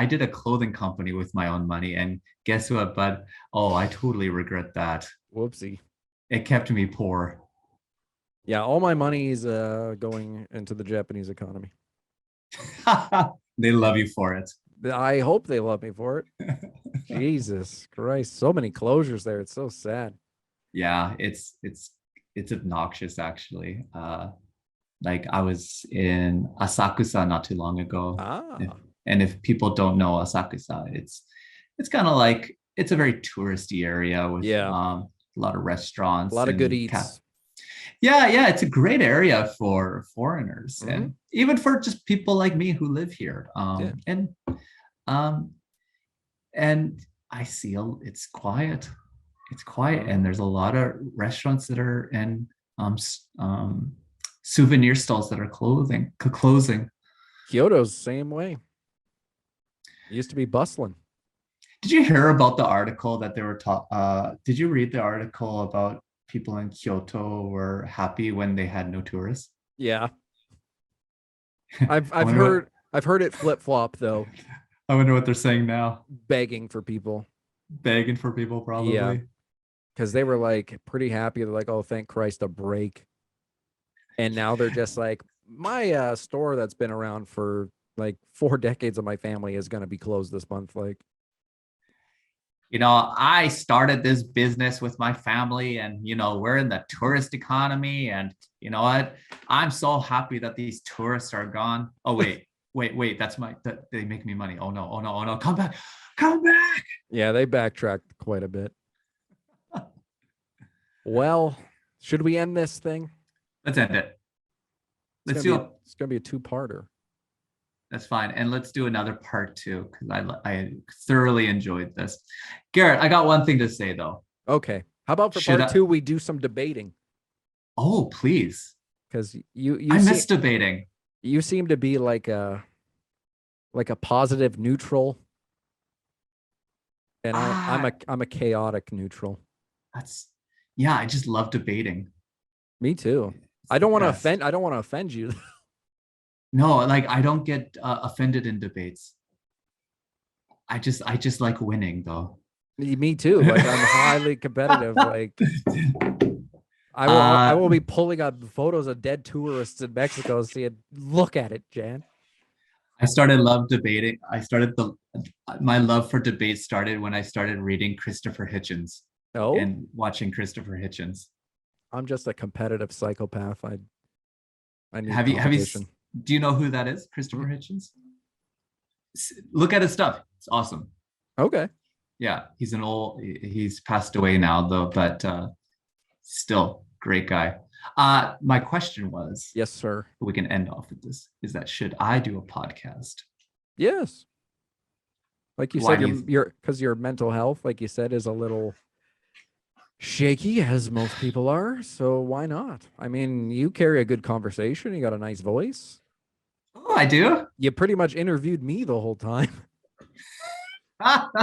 did a clothing company with my own money, and guess what, bud? Oh, I totally regret that. Whoopsie. It kept me poor. Yeah, all my money is going into the Japanese economy. They love you for it. I hope they love me for it. Jesus Christ, so many closures there. It's so sad. Yeah, it's obnoxious actually. Like I was in Asakusa not too long ago. And if people don't know Asakusa, it's kind of like it's a very touristy area with a lot of restaurants, a lot of good eats. Yeah, it's a great area for foreigners and even for just people like me who live here. And I see it's quiet. It's quiet, and there's a lot of restaurants that are and souvenir stalls that are closing. Kyoto's the same way. It used to be bustling. Did you hear about the article that they were did you read the article about people in Kyoto were happy when they had no tourists? Yeah. I've heard it flip-flop though. I wonder what they're saying now. Begging for people, probably. Yeah. Because they were like pretty happy. They're like, oh, thank Christ, a break. And now they're just like, my store that's been around for like 4 decades of my family is going to be closed this month. Like, I started this business with my family, and we're in the tourist economy, and you know what? I'm so happy that these tourists are gone. Oh wait, they make me money. Oh no, come back. Yeah, they backtracked quite a bit. Well, should we end this thing? Let's end it. It's going to be a 2-parter. That's fine. And let's do another part 2 because I thoroughly enjoyed this. Garrett, I got one thing to say though. Okay. How about for part 2, we do some debating? Oh, please. Because you miss debating. You seem to be like a positive neutral. And I'm a chaotic neutral. I just love debating. Me too. I don't want to offend. I don't want to offend you. No, like I don't get offended in debates. I just like winning though. Me too. Like I'm highly competitive. Like I will be pulling up photos of dead tourists in Mexico. Saying, look at it, Jan. I love debating. My love for debate started when I started reading Christopher Hitchens. Oh, and watching Christopher Hitchens. I'm just a competitive psychopath. I need have you do you know who that is? Christopher Hitchens? Look at his stuff. It's awesome. Okay. Yeah, he's passed away now though, but still great guy. My question was, yes, sir. We can end off with this. Is that should I do a podcast? Yes. Like you said, because your mental health, like you said, is a little shaky, as most people are. So why not? I mean, you carry a good conversation. You got a nice voice. Oh, I do? You pretty much interviewed me the whole time. I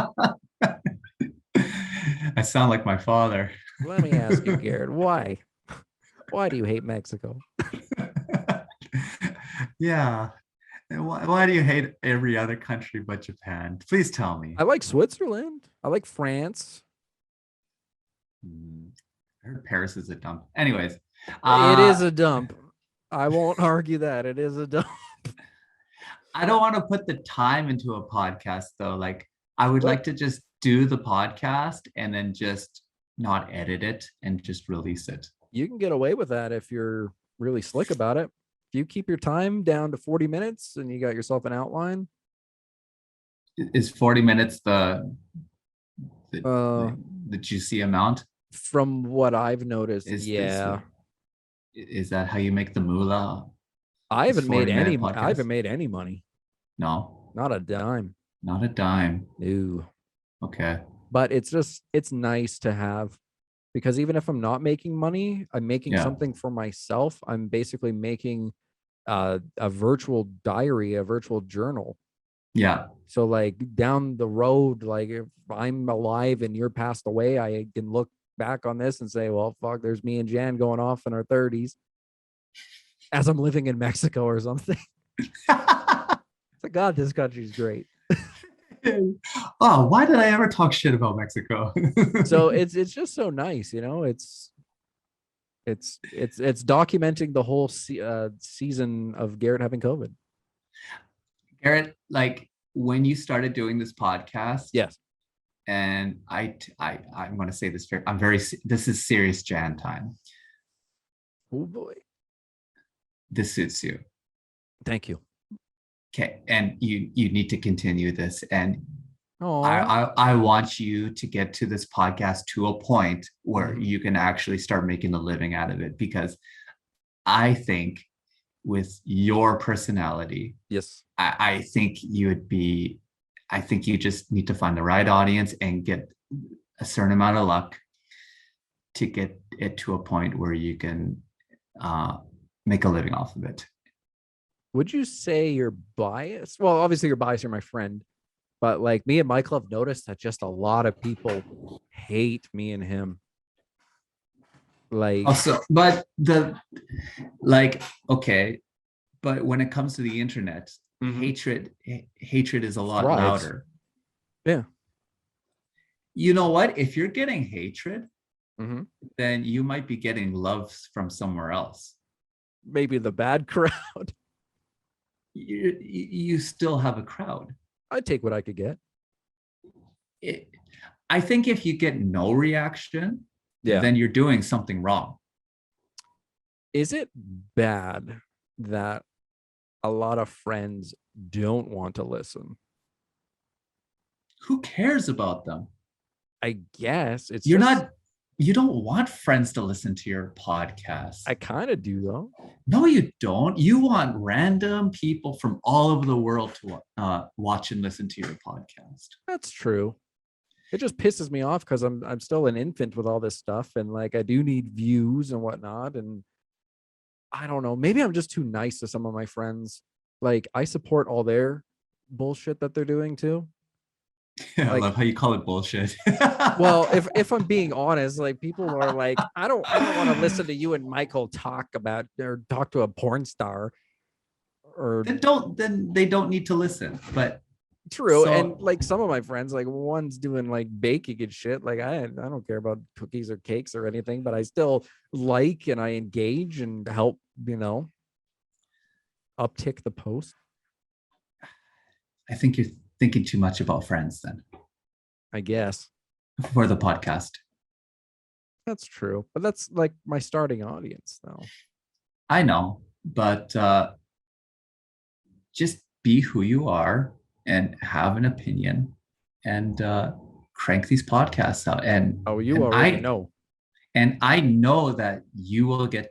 sound like my father. Let me ask you, Garrett, why? Why do you hate Mexico? Yeah. Why do you hate every other country but Japan? Please tell me. I like Switzerland. I like France. I heard Paris is a dump. Anyways. It is a dump. I won't argue that. It is a dump. I don't want to put the time into a podcast though. Like I would like to just do the podcast and then just not edit it and just release it. You can get away with that if you're really slick about it. If you keep your time down to 40 minutes and you got yourself an outline. Is 40 minutes the The juicy amount? From what I've noticed, Is that how you make the moolah? I haven't made 40-minute any. podcast? I haven't made any money. No, Not a dime. not a dime. No. Okay. But it's nice to have, because even if I'm not making money, I'm making something for myself. I'm basically making a virtual diary, a virtual journal. Yeah. So like down the road, like if I'm alive and you're passed away, I can look back on this and say, well, fuck, there's me and Jan going off in our 30s as I'm living in Mexico or something. It's like, God, this country's great. Oh, why did I ever talk shit about Mexico? So it's just so nice, you know. It's documenting the whole season of Garrett having COVID. Garrett, like when you started doing this podcast, yes, and I'm going to say this this is serious Jan time. Oh boy, this suits you. Thank you. Okay, and you need to continue this, and I want you to get to this podcast to a point where you can actually start making a living out of it, because I think with your personality, yes, I think you just need to find the right audience and get a certain amount of luck to get it to a point where you can make a living off of it. Would you say you're biased? Well, obviously you're biased. You're my friend, but like me and Michael have noticed that just a lot of people hate me and him. Like also, but okay, but when it comes to the internet, hatred is a lot louder. Yeah. You know what? If you're getting hatred, then you might be getting love from somewhere else. Maybe the bad crowd. You still have a crowd. I'd take what I could get. I think if you get no reaction, then you're doing something wrong. Is it bad that a lot of friends don't want to listen? Who cares about them? I guess it's you don't want friends to listen to your podcast. I kind of do, though. No, you don't. You want random people from all over the world to watch and listen to your podcast. That's true. It just pisses me off because I'm still an infant with all this stuff, and like I do need views and whatnot. And I don't know. Maybe I'm just too nice to some of my friends. Like I support all their bullshit that they're doing too. Yeah, like, I love how you call it bullshit. Well, if I'm being honest, like people are like, I don't want to listen to you and Michael talk about or talk to a porn star. Or then they don't need to listen. But true. And like some of my friends, like one's doing like baking and shit. Like I don't care about cookies or cakes or anything, but I still like and I engage and help, uptick the post. I think you're thinking too much about friends then. I guess. For the podcast. That's true. But that's like my starting audience though. I know, but just be who you are and have an opinion and crank these podcasts out. And you already know. And I know that you will get.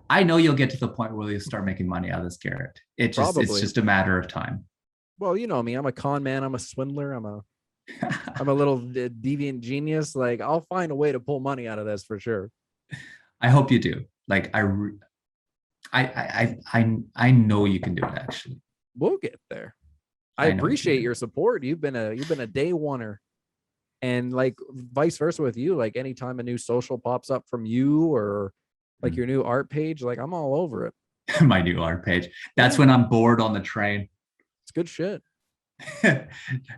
I know you'll get to the point where you'll start making money out of this, Garrett. It's just a matter of time. Well, you know me. I'm a con man. I'm a swindler. I'm a little deviant genius. Like I'll find a way to pull money out of this for sure. I hope you do. Like I know you can do it. Actually, we'll get there. I appreciate your support. You've been a day oneer, and like vice versa with you. Like anytime a new social pops up from you or like your new art page, like I'm all over it. My new art page. That's when I'm bored on the train. It's good shit.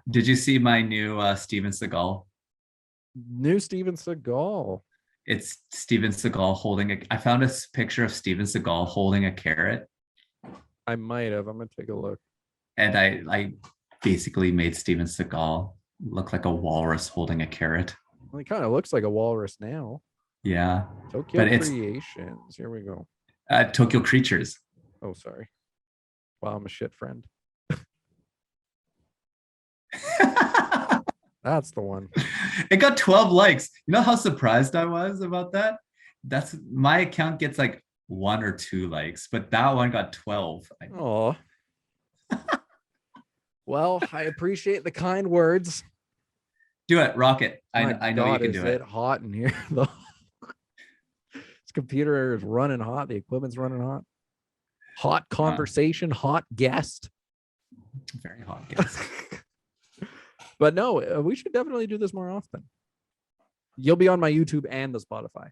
Did you see my new Steven Seagal? New Steven Seagal. It's Steven Seagal I found a picture of Steven Seagal holding a carrot. I might have. I'm gonna take a look. And I basically made Steven Seagal look like a walrus holding a carrot. Well, he kind of looks like a walrus now. Yeah. Tokyo Creations. Here we go. Tokyo Creatures. Oh, sorry. Wow, I'm a shit friend. That's the one. It got 12 likes. You know how surprised I was about that? That's my account gets like 1 or 2 likes, but that one got 12. Oh. Well, I appreciate the kind words. Do it, rock it. My I know God, you can is do it. hot in here though? This computer is running hot. The equipment's running hot. Hot conversation, hot guest. Very hot guest. But no, we should definitely do this more often. You'll be on my YouTube and the Spotify.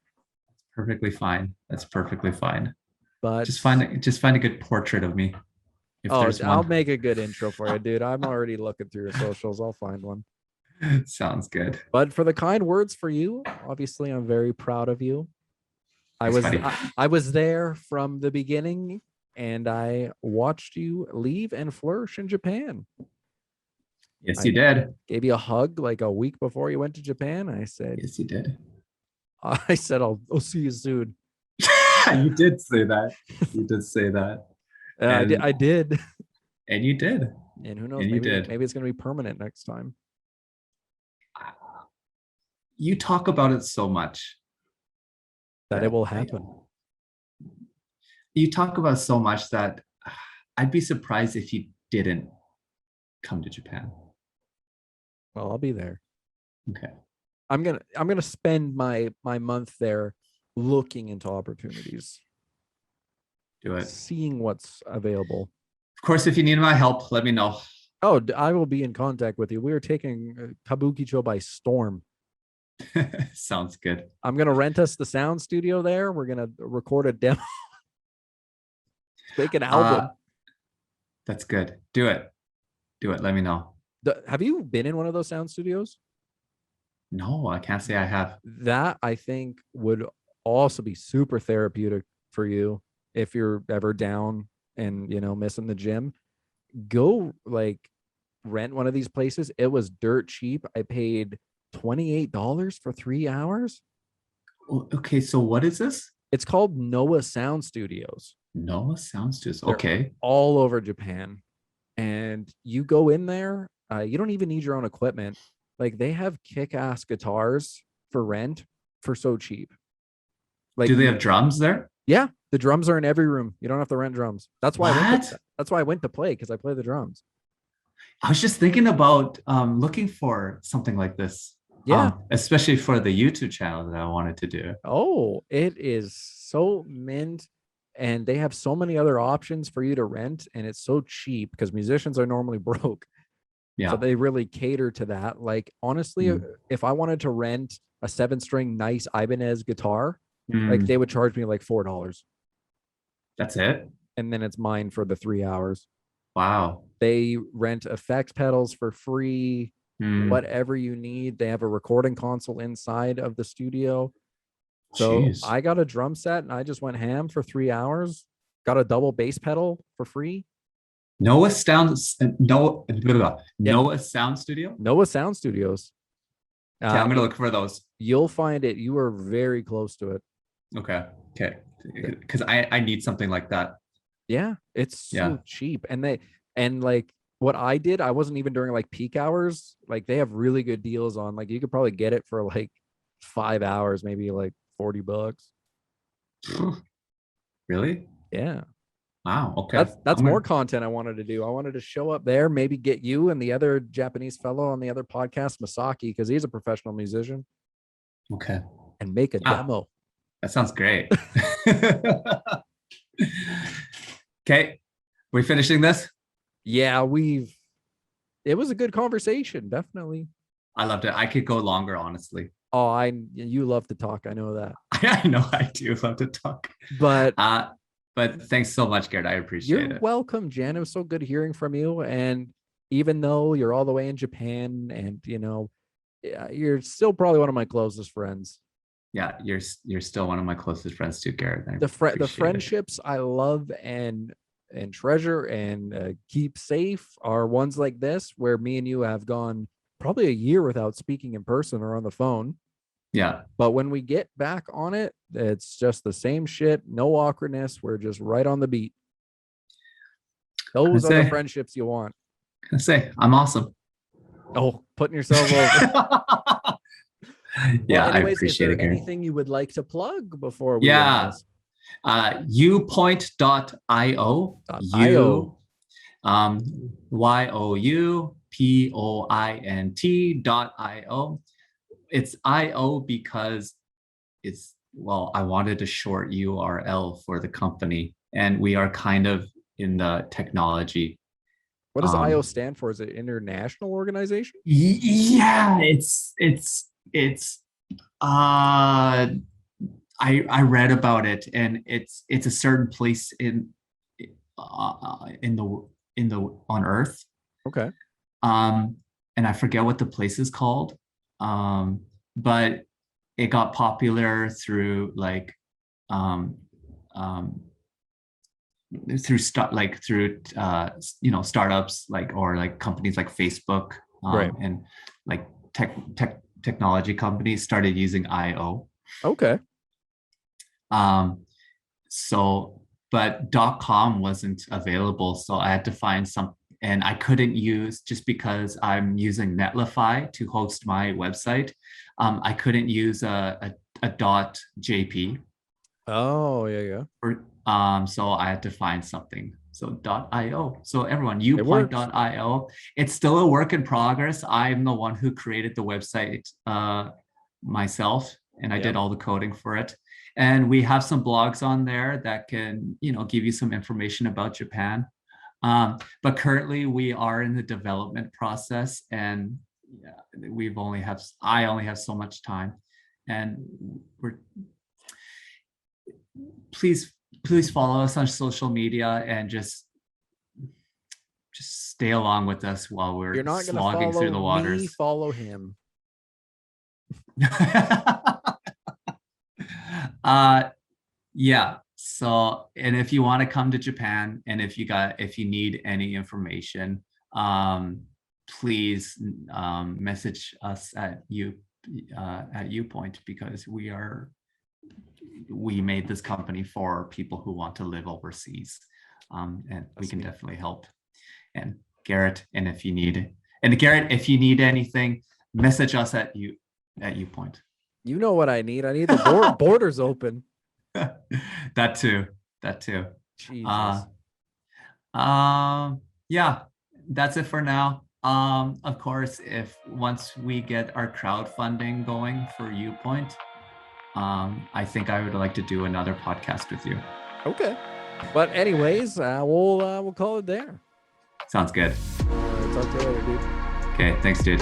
Perfectly fine. That's perfectly fine. But just find a good portrait of me. If there's one. I'll make a good intro for you, dude. I'm already looking through your socials. I'll find one. Sounds good. But for the kind words for you, obviously, I'm very proud of you. I was there from the beginning, and I watched you leave and flourish in Japan. Yes, you did. Gave you a hug like a week before you went to Japan. I said, yes, you did. I said, I'll see you soon. You did say that. You did say that. I did. And you did. And who knows? Maybe it's going to be permanent next time. You talk about it so much that it will happen. You talk about so much that I'd be surprised if you didn't come to Japan. Well, I'll be there. Okay. I'm gonna spend my month there looking into opportunities. Do it. Seeing what's available. Of course, if you need my help, let me know. Oh, I will be in contact with you. We are taking Kabukicho by storm. Sounds good. I'm gonna rent us the sound studio there. We're gonna record a demo. Make an album. That's good. Do it. Let me know. Have you been in one of those sound studios? No, I can't say I have. That I think would also be super therapeutic for you if you're ever down and missing the gym. Go rent one of these places. It was dirt cheap. I paid $28 for 3 hours. Okay, so what is this? It's called Noah Sound Studios. Noah Sound Studios. Okay. They're all over Japan. And you go in there, you don't even need your own equipment. They have kick-ass guitars for rent for so cheap. Do they have drums there? Yeah, the drums are in every room. You don't have to rent drums. That's why I went to play, because I play the drums. I was just thinking about looking for something like this. Yeah, especially for the YouTube channel that I wanted to do. Oh, it is so mint. And they have so many other options for you to rent, and it's so cheap because musicians are normally broke. Yeah. So they really cater to that. Honestly, if I wanted to rent a 7-string nice Ibanez guitar, they would charge me $4. That's it? And then it's mine for the 3 hours. Wow. They rent effects pedals for free, whatever you need. They have a recording console inside of the studio. So Jeez. I got a drum set and I just went ham for 3 hours. Got a double bass pedal for free. Noah Sound Studio? Noah Sound Studios. Okay, I'm gonna look for those. You'll find it. You are very close to it. Okay. Because I need something like that. Yeah, it's so cheap. And what I did, I wasn't even during peak hours. They have really good deals on. You could probably get it for 5 hours, maybe $40. Really? Yeah. Wow. Okay. That's more content I wanted to do. I wanted to show up there, maybe get you and the other Japanese fellow on the other podcast, Masaki, because he's a professional musician. Okay. And make a demo. That sounds great. Okay. We finishing this? Yeah, it was a good conversation, definitely. I loved it. I could go longer, honestly. Oh, you love to talk. I know that. I know I do love to talk. But thanks so much, Garrett. I appreciate it. You're welcome, Jan. It was so good hearing from you. And even though you're all the way in Japan and you're still probably one of my closest friends. Yeah, you're still one of my closest friends too, Garrett. The friendships I love and treasure and keep safe are ones like this, where me and you have gone probably a year without speaking in person or on the phone. Yeah. But when we get back on it, it's just the same shit. No awkwardness. We're just right on the beat. Those are the friendships you want. I'm awesome. Oh, putting yourself over. Yeah, Well, anyways, I appreciate is it, there Gary. anything you would like to plug before we Yeah, end this? upoint.io. .io. YOUPOINT.io. It's IO because I wanted a short URL for the company, and we are kind of in the technology. What does IO stand for? Is it international organization? Yeah, I read about it, and it's a certain place in the on Earth. Okay. And I forget what the place is called. But it got popular through like through startups or like companies like Facebook, Right. and like technology companies started using IO. Okay. But .com wasn't available, so I had to find some, and I couldn't use, just because I'm using Netlify to host my website. I couldn't use a .jp. Oh, yeah. So I had to find something. So .io. So everyone, upoint.io. It's still a work in progress. I'm the one who created the website myself, and I did all the coding for it. And we have some blogs on there that can, give you some information about Japan. But currently we are in the development process, and I only have so much time, and please follow us on social media and just stay along with us while we're You're not gonna slogging through the follow waters. me, follow him. Yeah. So, and if you want to come to Japan, and if you need any information, please message us at Upoint, because we made this company for people who want to live overseas, and we can definitely help. And Garrett, if you need anything, message us at Upoint. You know what I need? I need the borders open. That too. Jesus. Yeah, that's it for now. Of course, once we get our crowdfunding going for Upoint, I think I would like to do another podcast with you. Okay. But anyways, we'll call it there. Sounds good. Talk to you later, dude. Okay, thanks, dude.